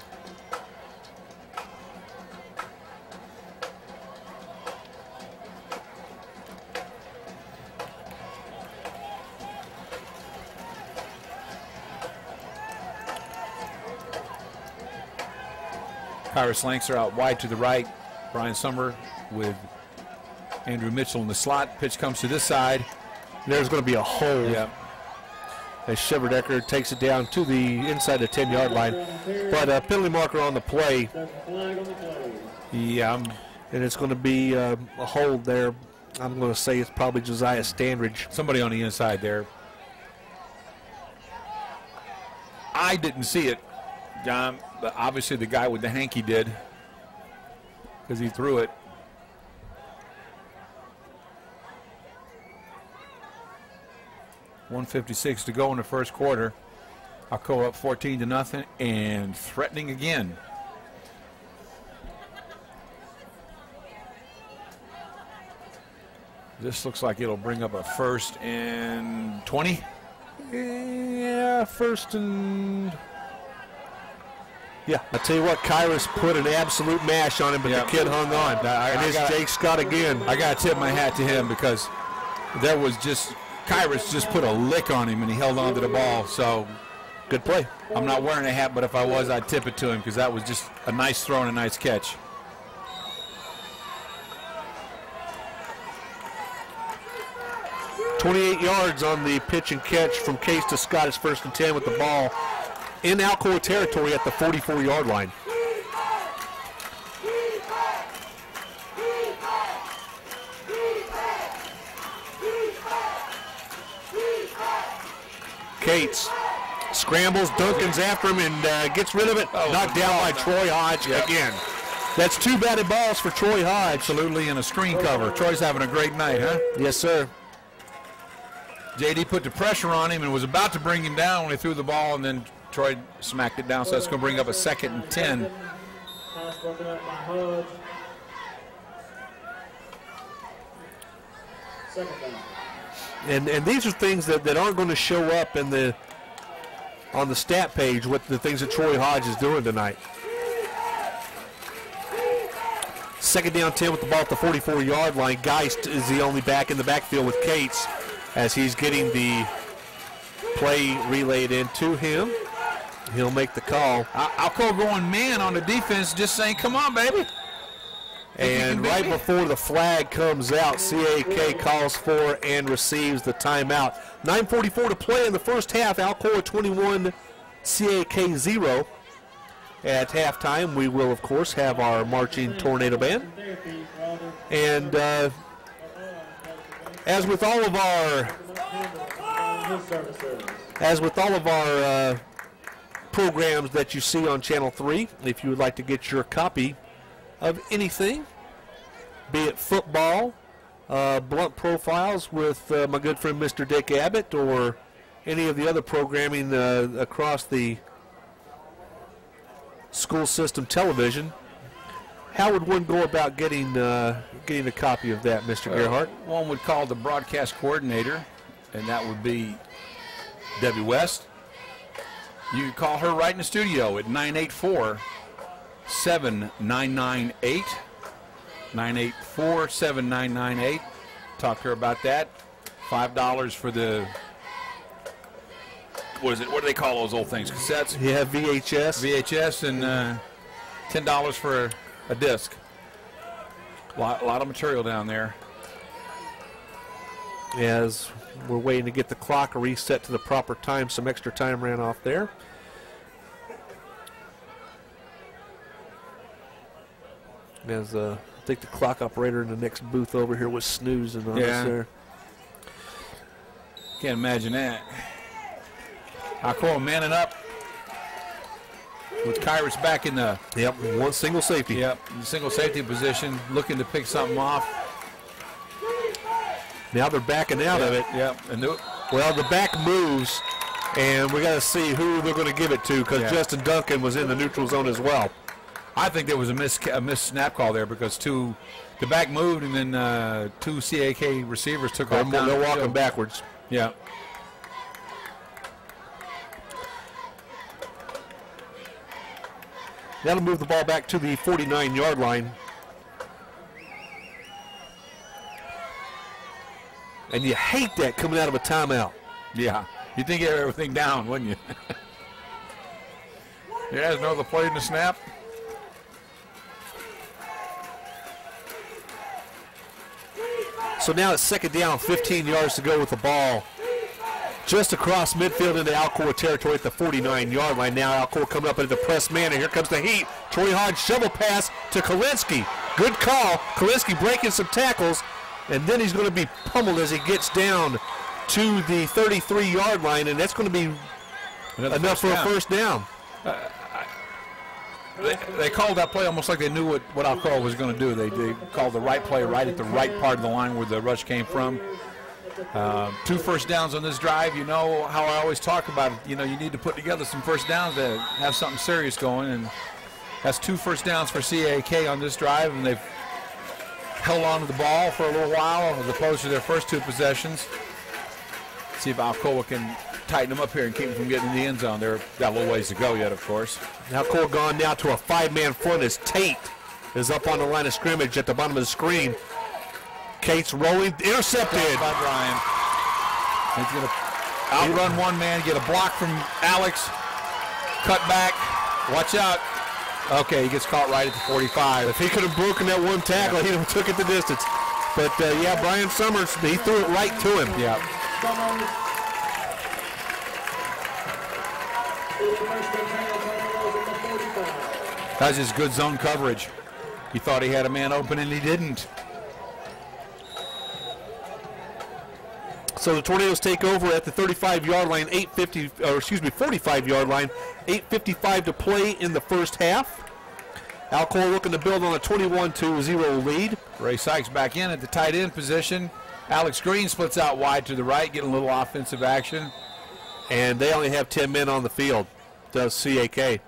Kyrus Lanxter out wide to the right. Brian Sommer with Andrew Mitchell in the slot. Pitch comes to this side. There's going to be a hole. Yep. As Shiverdecker takes it down to the inside the 10-yard line. But a penalty marker on the play. Yeah. And it's going to be a hold there. I'm going to say it's probably Josiah Standridge. Somebody on the inside there. I didn't see it, John, but obviously the guy with the hanky did because he threw it. .156 to go in the first quarter. Alcoa up 14-0 and threatening again. This looks like it'll bring up a 1st and 20. Yeah, first and... Yeah, I tell you what, Kyrus put an absolute mash on him, but the kid hung on. And it's Jake Scott again. I got to tip my hat to him because there was just... Kyrus just put a lick on him, and he held on to the ball. So, good play. I'm not wearing a hat, but if I was, I'd tip it to him because that was just a nice throw and a nice catch. .28 yards on the pitch and catch from Case to Scott. Is 1st and 10 with the ball in Alcoa territory at the 44-yard line. Cates scrambles, Duncan's after him and gets rid of it. Knocked down by Troy Hodge again. That's 2 batted balls for Troy Hodge. Absolutely, in a screen cover. Troy's having a great night, huh? Yes, sir. JD put the pressure on him and was about to bring him down when he threw the ball, and then Troy smacked it down, so that's going to bring up a 2nd and 10. Pass broken up by Hodge. 2nd down. And these are things that aren't going to show up in on the stat page with the things that Troy Hodge is doing tonight. 2nd down 10 with the ball at the 44-yard line. Geist is the only back in the backfield with Cates as he's getting the play relayed into him. He'll make the call. Alcoa going man on the defense, just saying, come on, baby. And right before the flag comes out, CAK calls for and receives the timeout. 9:44 to play in the first half. Alcoa 21, CAK 0. At halftime, we will, of course, have our marching tornado band. And as with all of our programs that you see on Channel 3, if you would like to get your copy of anything, be it football, blunt profiles with my good friend Mr. Dick Abbott, or any of the other programming across the school system television, how would one go about getting a copy of that, Mr. Gerhardt? One would call the broadcast coordinator, and that would be Debbie West. You can call her right in the studio at 984-7998. 984-7998. Talk to her about that. $5 for the, what do they call those old things? Cassettes? Yeah, VHS. VHS, and $10 for a disc. A lot of material down there. As we're waiting to get the clock reset to the proper time, some extra time ran off there. As I think the clock operator in the next booth over here was snoozing on us there. Can't imagine that. Alcoa manning up with Kyrus back in the one single safety. in the single safety position, looking to pick something off. Now they're backing out of it. Well, the back moves, and we got to see who they're going to give it to, because Justin Duncan was in the neutral zone as well. I think there was a missed snap call there, because the back moved, and then 2 CAK receivers took off down. They're walking backwards. Yeah. That'll move the ball back to the 49-yard line. And you hate that coming out of a timeout. Yeah. You'd think you had everything down, wouldn't you? There's no other play in the snap. So now it's second down, 15 yards to go with the ball. Just across midfield into Alcoa territory at the 49-yard line. Now Alcoa coming up into the press man, and here comes the heat. Troy Hodge shovel pass to Kalinsky. Good call. Kalinsky breaking some tackles, and then he's going to be pummeled as he gets down to the 33-yard line, and that's going to be enough for a first down. They called that play almost like they knew what Alcoa was going to do. They called the right play right at the right part of the line where the rush came from. 2 first downs on this drive. You know how I always talk about it. You know, you need to put together some first downs to have something serious going, and that's 2 first downs for CAK on this drive, and they've held on to the ball for a little while as opposed to their first 2 possessions. See if Alcoa can tighten them up here and keep them from getting in the end zone. They've got a little ways to go yet, of course. Alcoa gone now to a 5-man front as Tate is up on the line of scrimmage at the bottom of the screen. Tate's rolling, intercepted by Brian. He's going to outrun one man, get a block from Alex, cut back, watch out. Okay, he gets caught right at the 45. If he could have broken that one tackle, he would have took it the distance. But yeah, Brian Summers, he threw it right to him. Yeah. That's just good zone coverage. He thought he had a man open and he didn't. So the Tornadoes take over at the 35-yard line, 45-yard line, 8:55 to play in the first half. Alcoa looking to build on a 21-0 lead. Ray Sykes back in at the tight end position. Alex Green splits out wide to the right, getting a little offensive action. And they only have 10 men on the field, does CAK.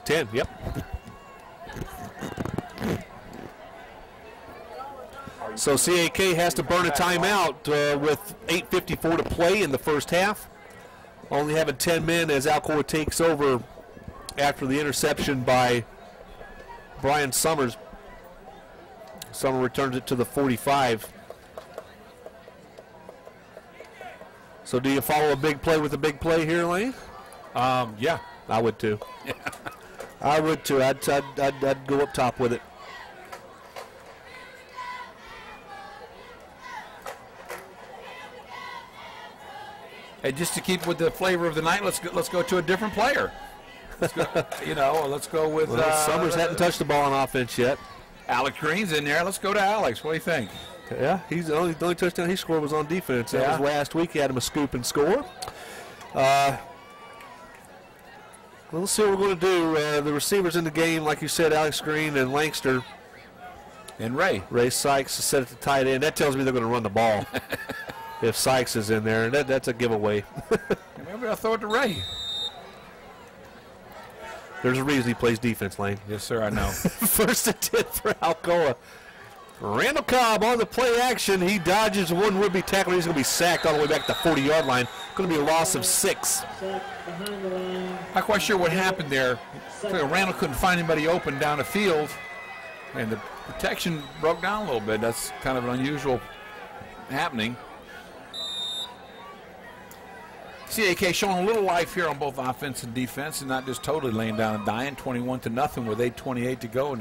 10, yep. So CAK has to burn a timeout with 8:54 to play in the first half. Only having 10 men as Alcoa takes over after the interception by Brian Summers. Sommer returns it to the 45. So do you follow a big play with a big play here, Lane? Yeah. I would too. Yeah. I would too. I'd go up top with it. And just to keep with the flavor of the night, let's go to a different player. Let's go, let's go with. Summers hadn't touched the ball on offense yet. Alex Green's in there. Let's go to Alex. What do you think? Yeah, he's the only touchdown he scored was on defense. That was last week. He had him a scoop and score. Let's see what we're going to do. The receivers in the game, like you said, Alex Green and Lanxter. And Ray. Ray Sykes is set at the tight end. That tells me they're going to run the ball. If Sykes is in there, that's a giveaway. Maybe I'll throw it to Ray. There's a reason he plays defense, Lane. Yes, sir, I know. First and 10 for Alcoa. Randall Cobb on the play action. He dodges one would-be tackler. He's going to be sacked all the way back to the 40-yard line. Going to be a loss of 6. Not quite sure what happened there. Randall couldn't find anybody open down the field, and the protection broke down a little bit. That's kind of an unusual happening. CAK showing a little life here on both offense and defense, and not just totally laying down and dying. 21-0 with 8:28 to go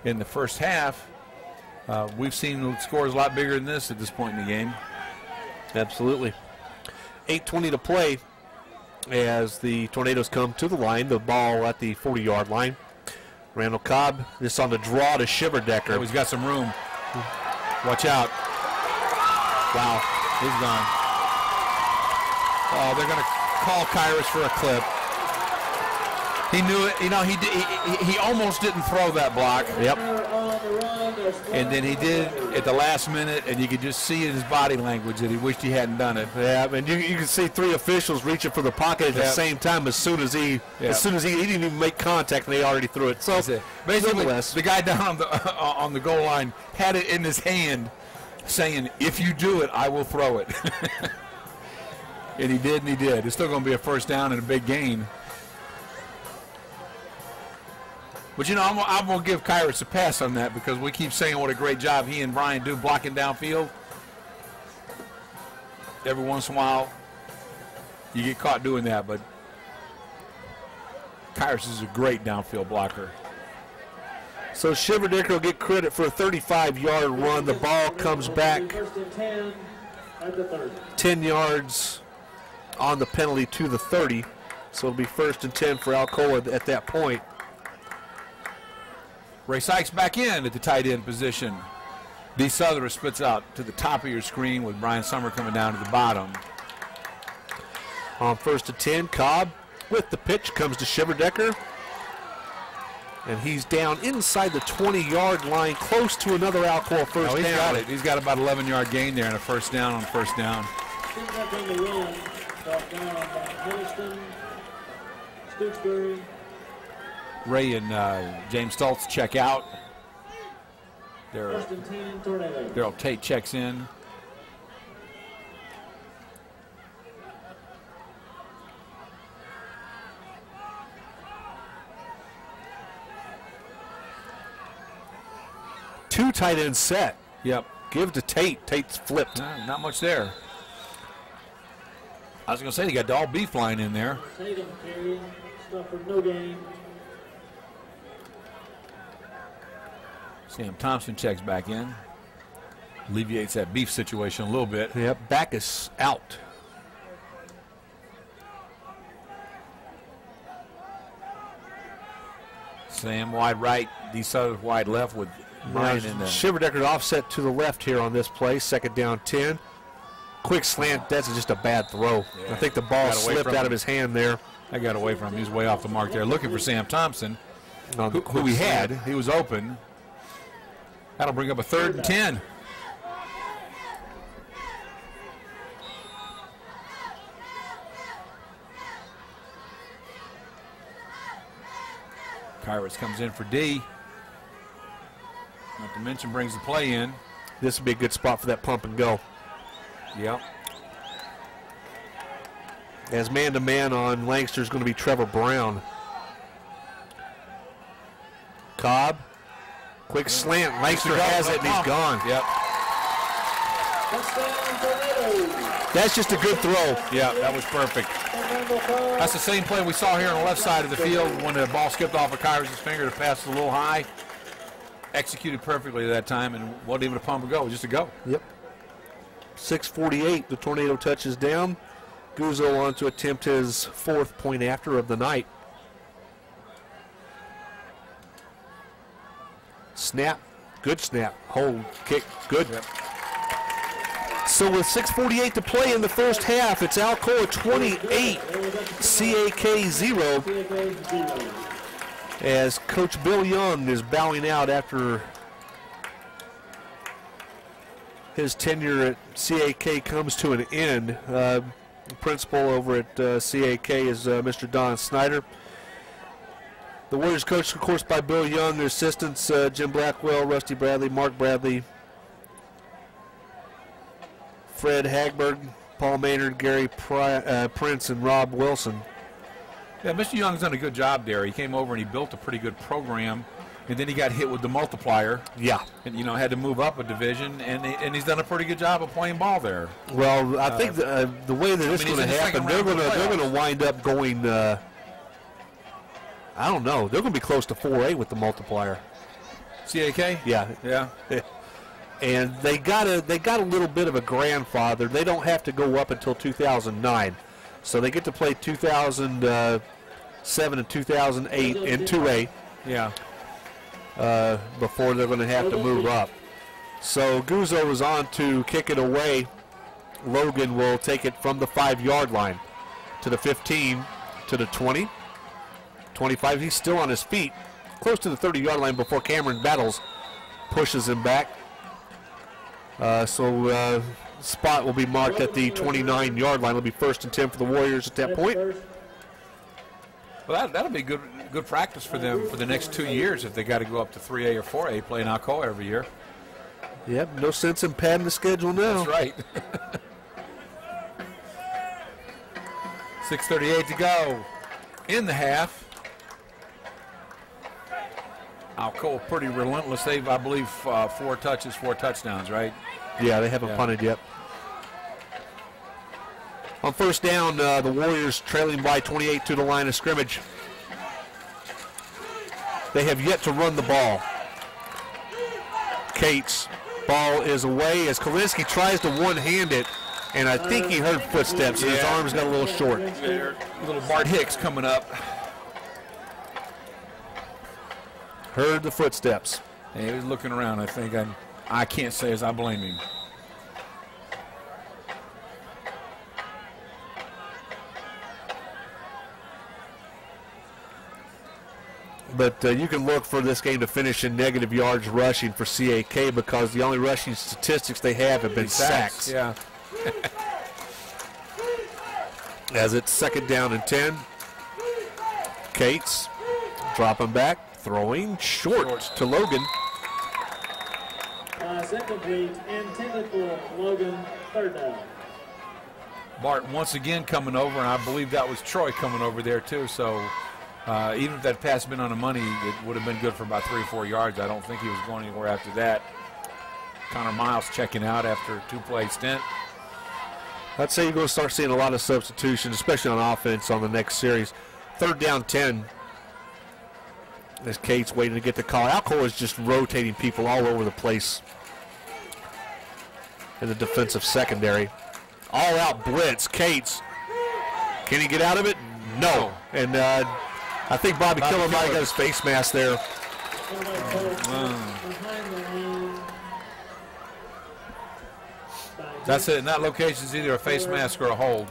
in the first half. We've seen scores a lot bigger than this at this point in the game. Absolutely. 8:20 to play as the Tornadoes come to the line. The ball at the 40-yard line. Randall Cobb, this on the draw to Shiverdecker. Oh, he's got some room. Watch out. Wow, he's gone. Oh, they're going to call Kyrus for a clip. He knew it. You know, he almost didn't throw that block. Yep. And then he did at the last minute, and you could just see in his body language that he wished he hadn't done it. Yeah, and you can see 3 officials reaching for the pocket at the same time as soon as he didn't even make contact, and they already threw it. So basically, the guy down on the goal line had it in his hand, saying, "If you do it, I will throw it." And he did, and he did. It's still going to be a first down and a big gain. But, you know, I'm going to give Kyrus a pass on that because we keep saying what a great job he and Brian do blocking downfield. Every once in a while, you get caught doing that, but Kyrus is a great downfield blocker. So Shiverdecker will get credit for a 35-yard run. The ball comes back 10 yards on the penalty to the 30. So it'll be 1st and 10 for Alcoa at that point. Ray Sykes back in at the tight end position. D. Souther splits out to the top of your screen with Brian Sommer coming down to the bottom. On 1st and 10, Cobb with the pitch comes to Shiverdecker. And he's down inside the 20-yard line, close to another Alcoa first down. Got it. He's got about 11-yard gain there and a first down on first down. Ray and James Stultz check out. Darrell Tate checks in. Two tight ends set. Yep. Give to Tate. Tate's flipped. Not much there. I was going to say, they got all beef line in there. Tate carrying stuff for no gain. Sam Thompson checks back in. Alleviates that beef situation a little bit. Yep, Backus out. Sam wide right, D. Souther wide left with Brian in there. Shiverdecker offset to the left here on this play. 2nd down 10. Quick slant, that's just a bad throw. Yeah. I think the ball slipped out of his hand there. I got away from him. He was way off the mark there. Looking for Sam Thompson, who he had. He was open. That'll bring up a 3rd and 10. Kyrus comes in for D. Not to mention brings the play in. This would be a good spot for that pump and go. Yep. As man-to-man on Lanxter is going to be Trevor Brown. Cobb. Quick slant. Lanxter has it, and he's gone. Yep. That's just a good throw. Yeah, that was perfect. That's the same play we saw here on the left side of the field when the ball skipped off of Kyrus' finger. The pass was a little high. Executed perfectly that time, and wasn't even a pump and go, just a go. Yep. 6:48, the Tornado touches down. Guzzo on to attempt his 4th point after of the night. Snap, good snap. Hold, kick, good. Yep. So with 6:48 to play in the first half, it's Alcoa 28, CAK 0. As Coach Bill Young is bowing out after his tenure at CAK comes to an end. Principal over at CAK is Mr. Don Snyder. The Warriors coached, of course, by Bill Young. Their assistants, Jim Blackwell, Rusty Bradley, Mark Bradley, Fred Hagberg, Paul Maynard, Gary Prince, and Rob Wilson. Yeah, Mr. Young's done a good job there. He came over and he built a pretty good program, and then he got hit with the multiplier. Yeah. And, you know, had to move up a division, and he's done a pretty good job of playing ball there. Well, I think the way that it's going to happen, they're going to wind up going, I don't know, they're going to be close to 4A with the multiplier. CAK? Yeah. Yeah. And they got a little bit of a grandfather. They don't have to go up until 2009. So they get to play 2007 and 2008 in 2A. Yeah. before they're going to have to move up. So Guzzo is on to kick it away. Logan will take it from the 5-yard line to the 15, to the 20, 25. He's still on his feet, close to the 30-yard line before Cameron Battles pushes him back. So spot will be marked at the 29-yard line. It'll be 1st and 10 for the Warriors at that point. Well, that'll be good practice for them for the next 2 years if they got to go up to 3A or 4A playing Alcoa every year. Yep, no sense in padding the schedule now. That's right. 6:38 to go in the half. Alcoa pretty relentless. They've, I believe, 4 touches, 4 touchdowns, right? Yeah, they haven't punted yet. On 1st down, the Warriors trailing by 28 to the line of scrimmage. They have yet to run the ball. Cates, ball is away as Kalinsky tries to one-hand it, and I think he heard footsteps, and his arms got a little short. Little Bart Hicks coming up. Heard the footsteps. Hey, he was looking around, I think. I can't say as I blame him. But you can look for this game to finish in negative yards rushing for CAK because the only rushing statistics they have been sacks. Yeah. As it's 2nd down and 10. Cates dropping back, throwing short to Logan. Incomplete, intended for Logan, 3rd down. Bart once again coming over, and I believe that was Troy coming over there too. So even if that pass had been on the money, it would have been good for about 3 or 4 yards. I don't think he was going anywhere after that. Connor Miles checking out after a 2-play stint. I'd say you're going to start seeing a lot of substitutions, especially on offense on the next series. 3rd down 10. As Cates waiting to get the call. Alcoa is just rotating people all over the place in the defensive secondary. All out blitz. Cates. Can he get out of it? No. And I think Bobby Killer might have got his face mask there. That's it. In that location, it's either a face mask or a hold.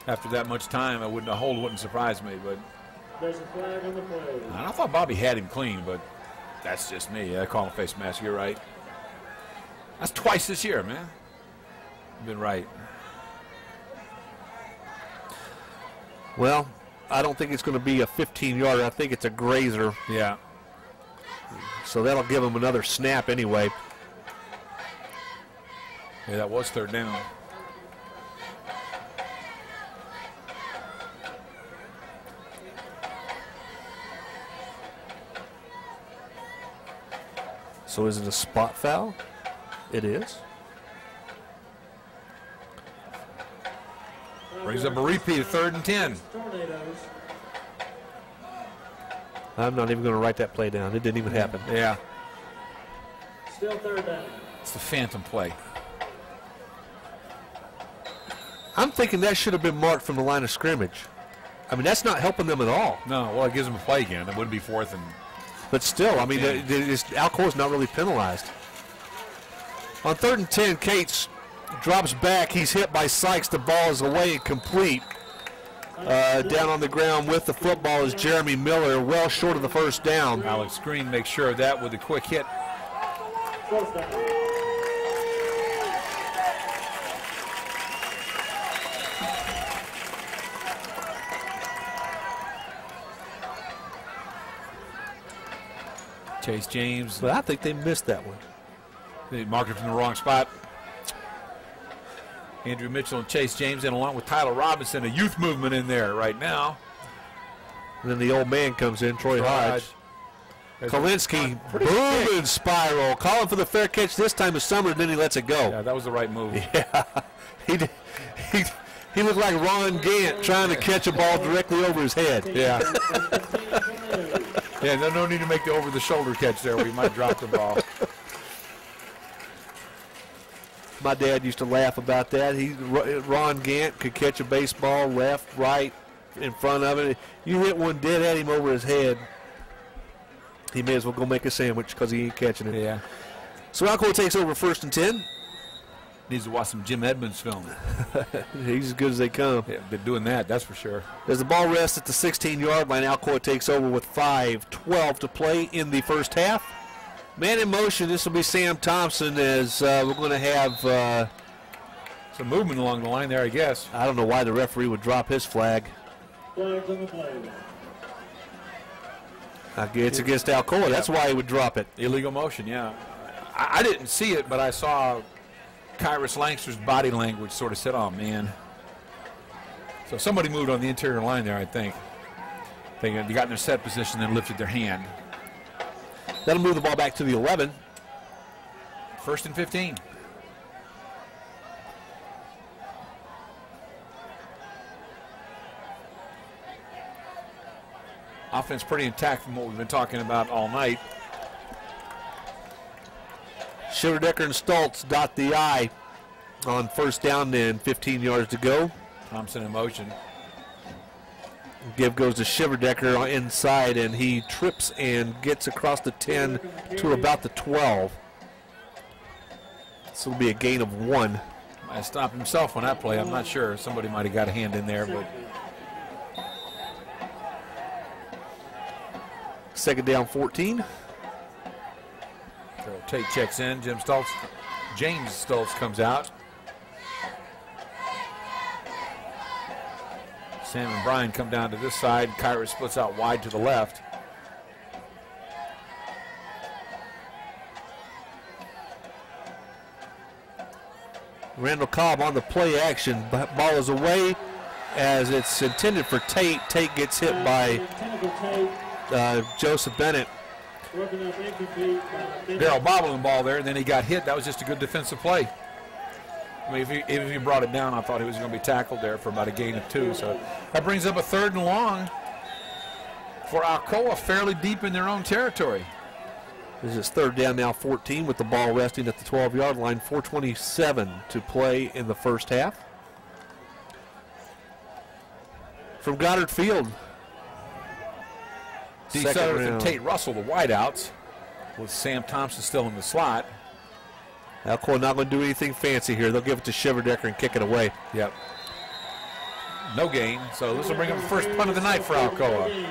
After that much time, a hold wouldn't surprise me. But There's a flag on the play. I thought Bobby had him clean, but that's just me. I call him face mask. You're right. That's twice this year, man. You've been right. Well, I don't think it's going to be a 15-yarder. I think it's a grazer. Yeah. So that'll give him another snap anyway. Yeah, that was 3rd down. So is it a spot foul? It is. Brings up a repeat of 3rd and 10. Tornadoes. I'm not even going to write that play down. It didn't even happen. Yeah. Still 3rd down. It's the phantom play. I'm thinking that should have been marked from the line of scrimmage. I mean, that's not helping them at all. No, well, it gives them a play again. It would be 4th and. But still, I mean, Alcoa's not really penalized. On 3rd and 10, Cates drops back. He's hit by Sykes. The ball is away and complete. Down on the ground with the football is Jeremy Miller, well short of the 1st down. Alex Green makes sure of that with a quick hit. 4th down. Chase James. But I think they missed that one. They marked it from the wrong spot. Andrew Mitchell and Chase James in along with Tyler Robinson, a youth movement in there right now. And then the old man comes in, Troy Hodge. Kalinsky, booming spiral, calling for the fair catch this time is Sommer, then he lets it go. Yeah, that was the right move. Yeah, he looked like Ron Gant trying to catch a ball directly over his head. Yeah. Yeah, no need to make the over-the-shoulder catch there where you might drop the ball. My dad used to laugh about that. Ron Gant could catch a baseball left, right, in front of it. You hit one dead at him over his head. He may as well go make a sandwich because he ain't catching it. Yeah. So Alcoa takes over 1st and 10. Needs to watch some Jim Edmonds film. He's as good as they come. Yeah, been doing that, that's for sure. As the ball rests at the 16-yard line, Alcoa takes over with 5:12 to play in the first half. Man in motion, this will be Sam Thompson as we're going to have some movement along the line there, I guess. I don't know why the referee would drop his flag. Flags on the play. It's against Alcoa. That's why he would drop it. Illegal motion, yeah. I didn't see it, but I saw Kyrus Lanxter's body language sort of said, oh, man. So somebody moved on the interior line there, I think. They got in their set position and lifted their hand. That'll move the ball back to the 11. 1st and 15. Offense pretty intact from what we've been talking about all night. Shiverdecker and Stultz dot the I on 1st down and 15 yards to go. Thompson in motion. Give goes to Shiverdecker inside, and he trips and gets across the 10 to about the 12. This will be a gain of 1. Might have stopped himself on that play. I'm not sure. Somebody might have got a hand in there, but 2nd down, 14. so Tate checks in. James Stultz comes out. Sam and Brian come down to this side. Kyrus splits out wide to the left. Randall Cobb on the play action. Ball is away as it's intended for Tate. Tate gets hit by Joseph Bennett. Darrell bobbling the ball there, and then he got hit. That was just a good defensive play. I mean, if he brought it down, I thought he was going to be tackled there for about a gain of 2. So that brings up a 3rd and long for Alcoa, fairly deep in their own territory. This is 3rd down now, 14, with the ball resting at the 12-yard line. 4:27 to play in the first half. From Goddard Field. D. Sutherland and Tate Russell, the wideouts, with Sam Thompson still in the slot. Alcoa not going to do anything fancy here. They'll give it to Shiverdecker and kick it away. Yep. No gain. So this will bring up the first punt of the night for Alcoa.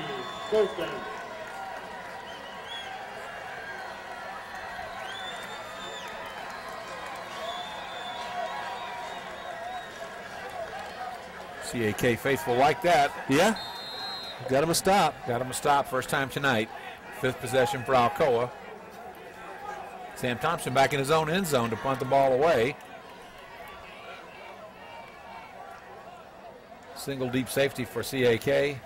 CAK faithful like that. Yeah. Got him a stop. Got him a stop. First time tonight. 5th possession for Alcoa. Sam Thompson back in his own end zone to punt the ball away. Single deep safety for CAK.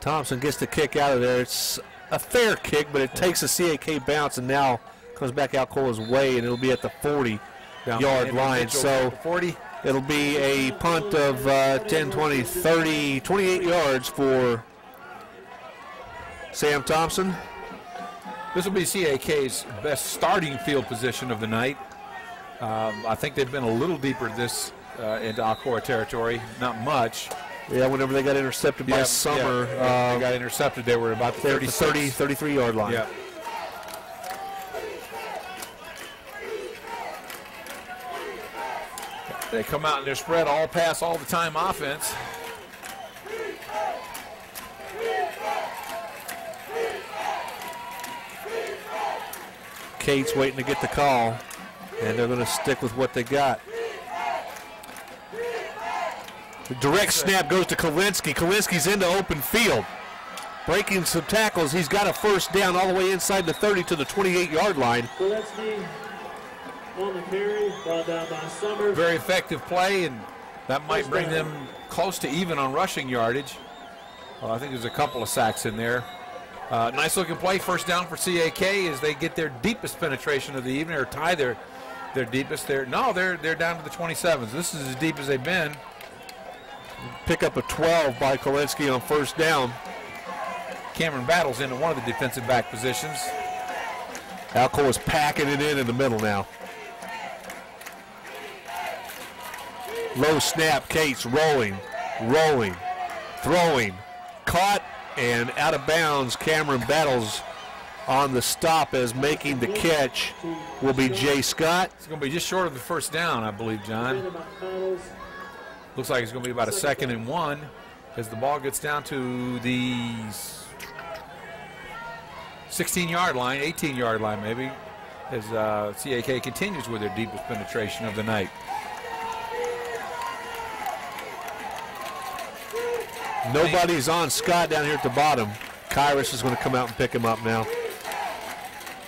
Thompson gets the kick out of there. It's a fair kick, but it takes a CAK bounce and now comes back Alcoa's way, and it'll be at the 40-yard line. So 40. It'll be a punt of 10, 20, 30, 28 yards for Sam Thompson. This will be CAK's best starting field position of the night. I think they've been a little deeper into Alcoa territory, not much. Yeah, whenever they got intercepted by Sommer. They got intercepted, they were about the 33-yard line. Yeah. They come out in their spread all pass all the time offense. Kate's waiting to get the call, and they're going to stick with what they got. The direct snap goes to Kolinsky. Kolinsky's into open field. Breaking some tackles. He's got a first down all the way inside the 30 to the 28-yard line. Kolinsky on the carry, brought down by Sommer. Very effective play, and that might bring them close to even on rushing yardage. Well, I think there's a couple of sacks in there. Nice looking play, first down for CAK as they get their deepest penetration of the evening, or tie their deepest. They're down to the 27s. This is as deep as they've been. Pick up a 12 by Kolinsky on first down. Cameron battles into one of the defensive back positions. Alcoa is packing it in the middle now. Low snap, Cates rolling, throwing, caught, And out of bounds, Cameron Battles on the stop as making the catch will be Jay Scott. It's going to be just short of the first down, I believe, John. Looks like it's going to be about a 2nd and 1 as the ball gets down to the 16-yard line, 18-yard line maybe, as CAK continues with their deepest penetration of the night. Nobody's on Scott down here at the bottom. Kyrus is going to come out and pick him up now.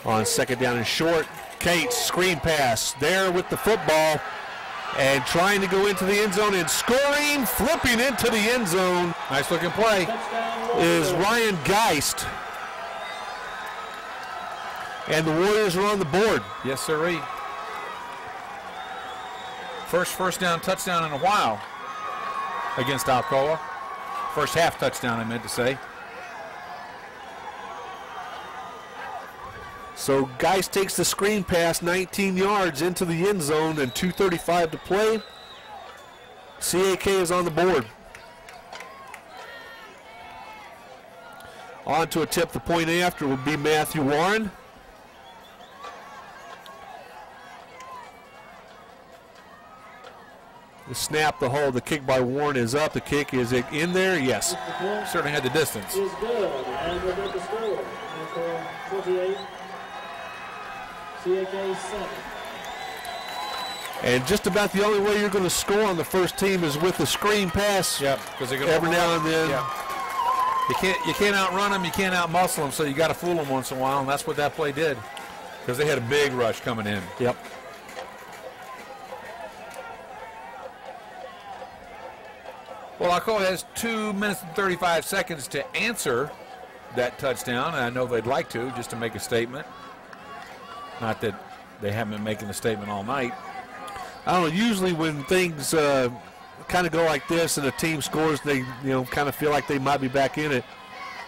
On 2nd down and short, Tate, screen pass there with the football and trying to go into the end zone and scoring, flipping into the end zone. Nice looking play. Is Ryan Geist. And the Warriors are on the board. Yes, sirree. First down touchdown in a while against Alcoa. First half touchdown, I meant to say. So Geist takes the screen pass 19 yards into the end zone and 2:35 to play. CAK is on the board. On to a tip the point after will be Matthew Warren. The snap, the hold, the kick by Warren is up. The kick is in there? Yes. Certainly had the distance. Is good, and we're going to score. For 28, CAK 7. And just about the only way you're going to score on the first team is with the screen pass. Yep, because they're going to every now and then. Yeah. You can't outrun them, you can't outmuscle them, so you got to fool them once in a while, and that's what that play did. Because they had a big rush coming in. Yep. Well, Alcoa has 2 minutes and 35 seconds to answer that touchdown, and I know they'd like to, just to make a statement. Not that they haven't been making the statement all night. I don't know, usually when things kind of go like this and a team scores, they kind of feel like they might be back in it.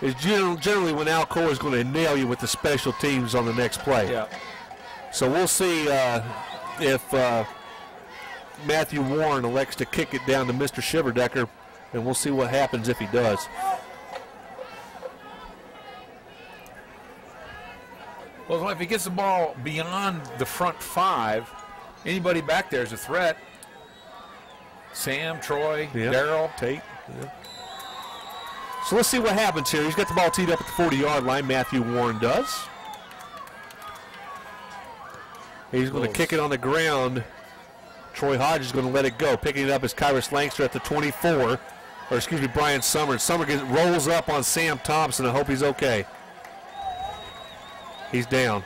It's generally when Alcoa is going to nail you with the special teams on the next play. Yeah. So we'll see if Matthew Warren elects to kick it down to Mr. Shiverdecker, and we'll see what happens if he does. Well, if he gets the ball beyond the front 5, anybody back there is a threat. Sam, Troy, Darrell, Tate. Yeah. So let's see what happens here. He's got the ball teed up at the 40-yard line. Matthew Warren does. He's going to kick it on the ground. Troy Hodge is going to let it go. Picking it up is Kyrus Lanxter at the 24. Or excuse me, Brian Sommer. Sommer rolls up on Sam Thompson. I hope he's okay. He's down.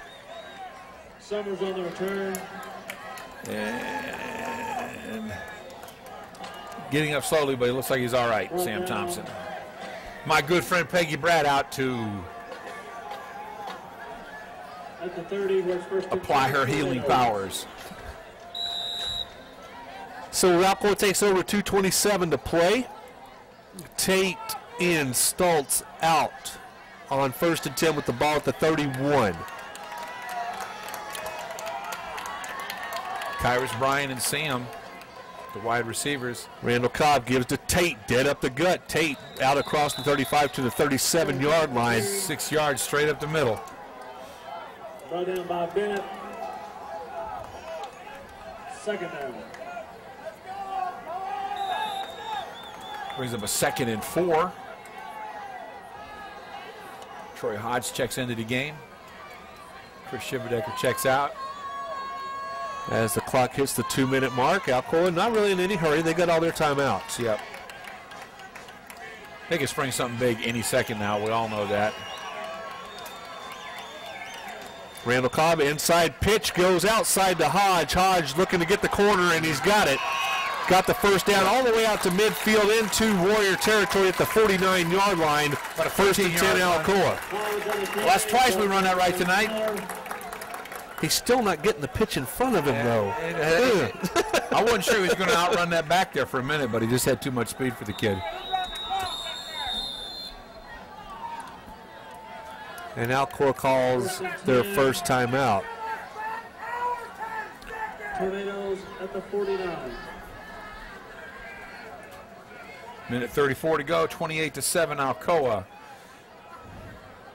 Sommer's on the return. And getting up slowly, but it looks like he's all right, Sam Thompson. My good friend Peggy Brad out to At the 30, first apply her healing powers. So Alcoa takes over 2:27 to play. Tate in, Stultz out on 1st and 10 with the ball at the 31. Kyrus, Brian, and Sam, the wide receivers. Randall Cobb gives to Tate, dead up the gut. Tate out across the 35 to the 37-yard line. 6 yards straight up the middle. Brought down by Bennett. 2nd down. Brings up a 2nd and 4. Troy Hodge checks into the game. Chris Shiverdecker checks out. As the clock hits the 2-minute mark, Alcoa not really in any hurry. They got all their timeouts. Yep. They can spring something big any second now. We all know that. Randall Cobb, inside pitch, goes outside to Hodge. Hodge looking to get the corner, and he's got it. Got the first down all the way out to midfield into Warrior territory at the 49-yard line. About a 1st and 10 Alcoa. Well, that's twice we run that right tonight. He's still not getting the pitch in front of him, though. I wasn't sure he was going to outrun that back there for a minute, but he just had too much speed for the kid. And Alcoa calls their first timeout. Tornadoes at the 49. Minute 34 to go, 28-7 Alcoa.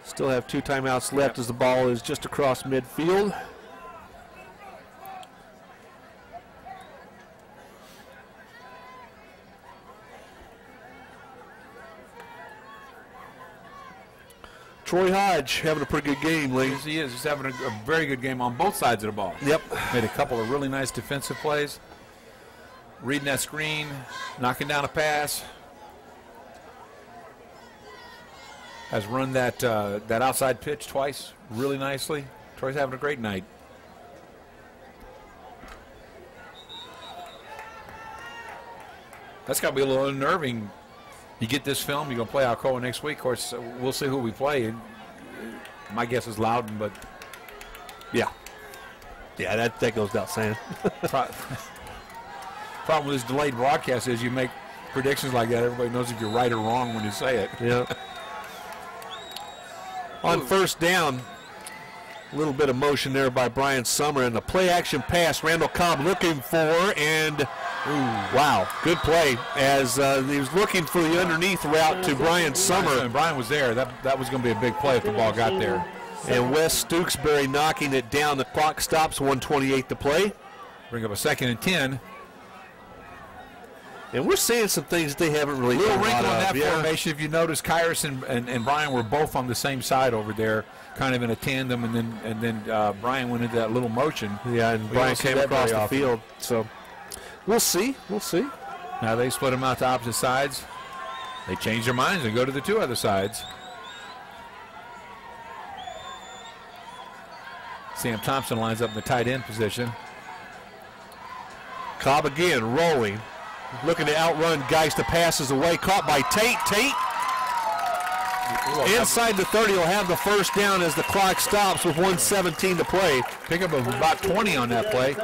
Still have 2 timeouts left as the ball is just across midfield. Troy Hodge having a pretty good game, Lee. Yes, he is. He's having a very good game on both sides of the ball. Yep. Made a couple of really nice defensive plays. Reading that screen, knocking down a pass. Has run that that outside pitch twice really nicely. Troy's having a great night. That's got to be a little unnerving. You get this film, you're going to play Alcoa next week. Of course, we'll see who we play. My guess is Loudon, but yeah, that goes without saying. Problem with this delayed broadcast is you make predictions like that. Everybody knows if you're right or wrong when you say it. Yeah. On first down, a little bit of motion there by Brian Sommer, and the play action pass Randall Cobb looking for, and wow, good play as he was looking for the underneath route to Brian Sommer. And Brian was there. That was going to be a big play if the ball got there. And Wes Stooksbury knocking it down. The clock stops, 1:28 to play. Bring up a 2nd and 10. And we're seeing some things they haven't really Little done wrinkle a in lot that of. formation. If you notice, Kyrus and Brian were both on the same side over there, kind of in a tandem, and then Brian went into that little motion. Yeah, and Brian came across the field. So we'll see. We'll see. Now they split them out to opposite sides. They change their minds and go to the 2 other sides. Sam Thompson lines up in the tight end position. Cobb again rolling. Looking to outrun Geist. The pass is away. Caught by Tate. Tate inside the 30 will have the first down as the clock stops with 1:17 to play. Pickup of about 20 on that play.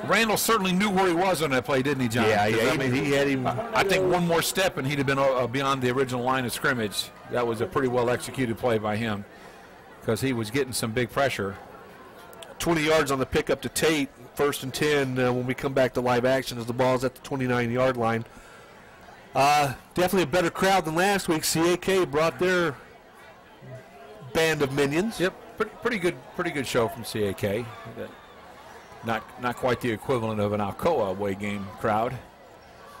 Randall certainly knew where he was on that play, didn't he, John? Yeah, I mean, he had him. I think one more step and he'd have been beyond the original line of scrimmage. That was a pretty well executed play by him because he was getting some big pressure. 20 yards on the pickup to Tate. 1st and 10 when we come back to live action as the ball's at the 29-yard line. Definitely a better crowd than last week. CAK brought their band of minions. Yep, pretty good show from CAK. Not quite the equivalent of an Alcoa away game crowd.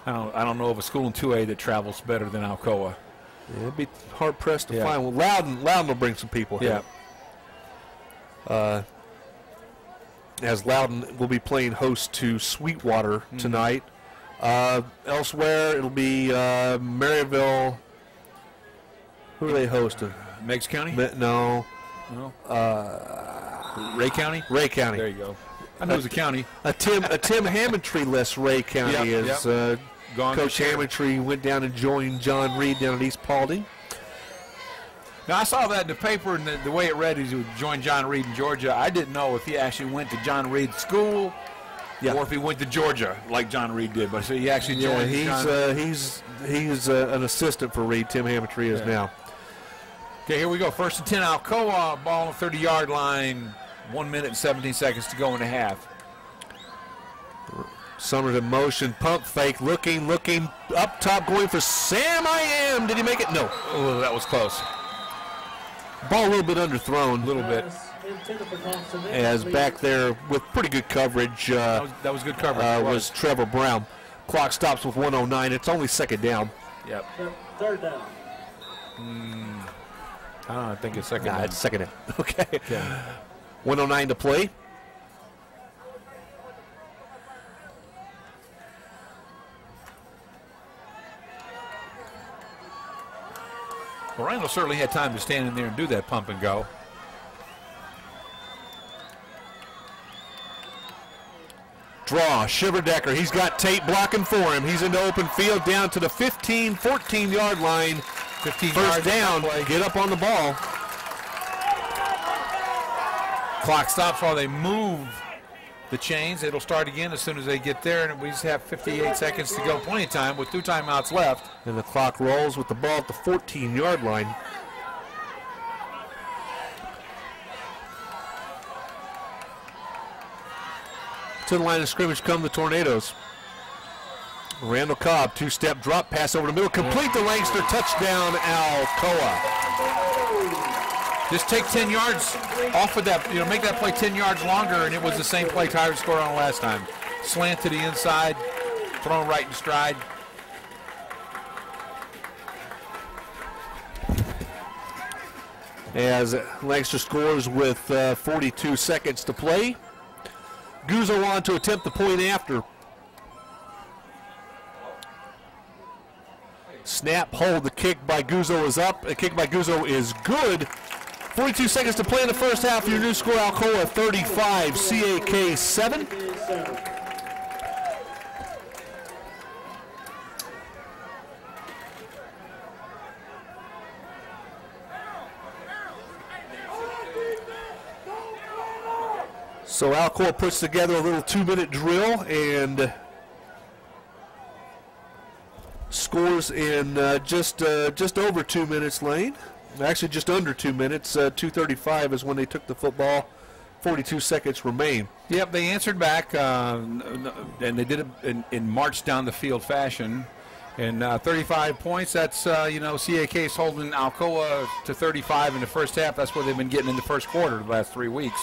I don't know of a school in 2A that travels better than Alcoa. Yeah, it'd be hard pressed to find. Well, Loudon will bring some people here. As Loudon will be playing host to Sweetwater tonight. Elsewhere, it'll be Maryville. Who are they hosting? Meigs County? No. Ray County? Ray County. There you go. I know it was a county. A Tim Hammondtree-less Ray County as Coach Hammondtree went down and joined John Reed down at East Paulding. Now, I saw that in the paper, and the way it read is he would join John Reed in Georgia. I didn't know if he actually went to John Reed's school or if he went to Georgia like John Reed did. But so he actually joined. He's an assistant for Reed. Tim Hammondtree is now. Okay, here we go. 1st and 10, Alcoa, ball on the 30-yard line. 1 minute and 17 seconds to go in the half. Sommer's in motion, pump fake, looking up top, going for Sam I Am. Did he make it? No. Oh, that was close. Ball a little bit underthrown. A little bit. As back there with pretty good coverage. That was good coverage. Was Trevor Brown. Clock stops with 1:09. It's only 2nd down. Yep. 3rd down. I think it's 2nd down. It's 2nd down. Okay. 1:09 to play. Well, Randall certainly had time to stand in there and do that pump and go. Draw, Shiverdecker. He's got Tate blocking for him. He's into open field down to the 15, 14-yard line. 15 First down. Get up on the ball. Clock stops while they move the chains. It'll start again as soon as they get there, and we just have 58 seconds to go. Plenty of time with 2 timeouts left. And the clock rolls with the ball at the 14-yard line. To the line of scrimmage come the Tornadoes. Randall Cobb, two-step drop, pass over the middle, complete to Lanxter, touchdown Alcoa. Just take 10 yards off of that, make that play 10 yards longer, and it was the same play Kyrus scored on last time. Slant to the inside, thrown right in stride. As Lanxter scores with 42 seconds to play. Guzzo on to attempt the point after. Snap, hold, the kick by Guzzo is up. The kick by Guzzo is good. 42 seconds to play in the first half. Your new score, Alcoa 35, CAK 7. So Alcoa puts together a little 2-minute drill and scores in just over 2 minutes, Lane. Actually, just under 2 minutes. 2:35 is when they took the football. 42 seconds remain. Yep, they answered back, and they did it in march down the field fashion. And 35 points, that's, CAK's holding Alcoa to 35 in the first half. That's what they've been getting in the first quarter the last 3 weeks.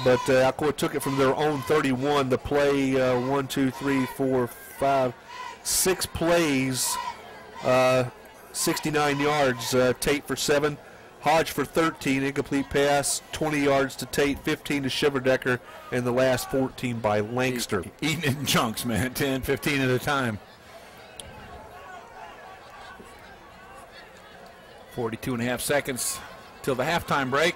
But Alcoa took it from their own 31 to play 1, 2, 3, 4, 5, 6 plays, 69 yards. Tate for 7, Hodge for 13, incomplete pass, 20 yards to Tate, 15 to Shiverdecker, and the last 14 by Lanxter. Eating it in chunks, man, 10, 15 at a time. 42.5 seconds till the halftime break.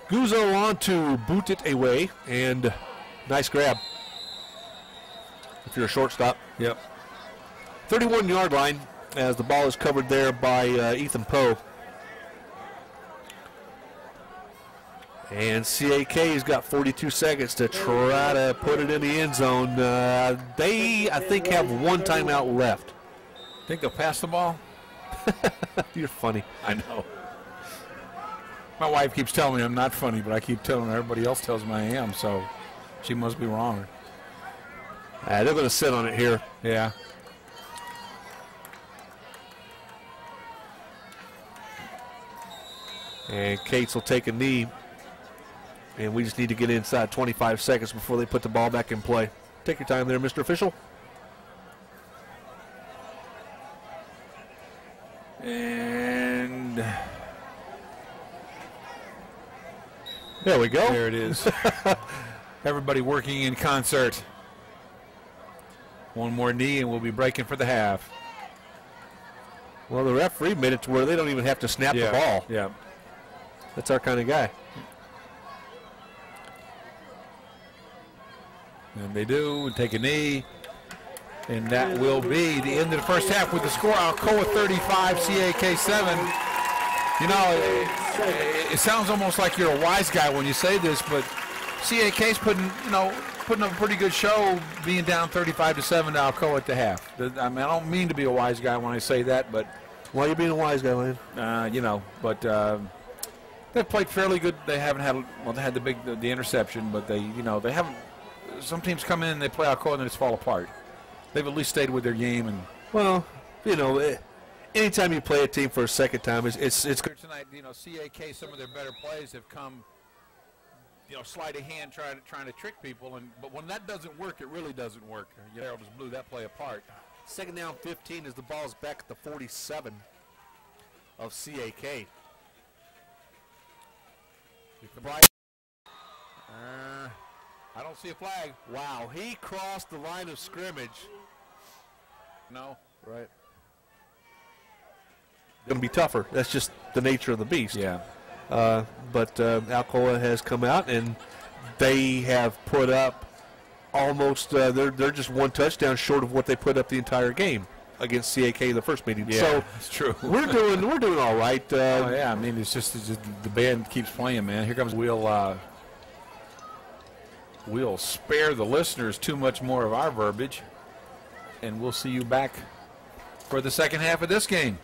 Guzzo on to boot it away, and nice grab. If you're a shortstop. Yep. 31-yard line as the ball is covered there by Ethan Poe. And CAK's got 42 seconds to try to put it in the end zone. They, I think, have one timeout left. Think they'll pass the ball? You're funny. I know. My wife keeps telling me I'm not funny, but I keep telling her everybody else tells me I am, so she must be wrong. They're going to sit on it here. Yeah. And Cates will take a knee. And we just need to get inside 25 seconds before they put the ball back in play. Take your time there, Mr. Official. And there we go. There it is. Everybody working in concert. One more knee and we'll be breaking for the half. Well, the referee made it to where they don't even have to snap the ball. Yeah. That's our kind of guy. And they do, take a knee. And that will be the end of the first half with the score, Alcoa 35, CAK 7. You know, it sounds almost like you're a wise guy when you say this, but CAK's putting up a pretty good show being down 35-7 to Alcoa at the half. I mean, I don't mean to be a wise guy when I say that, but why are you being a wise guy, Lane? They've played fairly good. They haven't had, well, they had the interception, but they haven't. Some teams come in and they play Alcoa and then it's fall apart. They've at least stayed with their game. And well, anytime you play a team for a second time, it's good. Tonight, CAK, some of their better plays have come, sleight of hand trying to trick people, but when that doesn't work, it really doesn't work. Darrell just blew that play apart. Second down 15 as the ball's back at the 47 of CAK. I don't see a flag. Wow, he crossed the line of scrimmage. No. Right. Going to be tougher. That's just the nature of the beast. Yeah. But Alcoa has come out and they have put up almost. They're just one touchdown short of what they put up the entire game against CAK in the first meeting. Yeah, so it's true. we're doing all right. I mean, it's just the band keeps playing, man. Here comes we'll spare the listeners too much more of our verbiage, and we'll see you back for the second half of this game.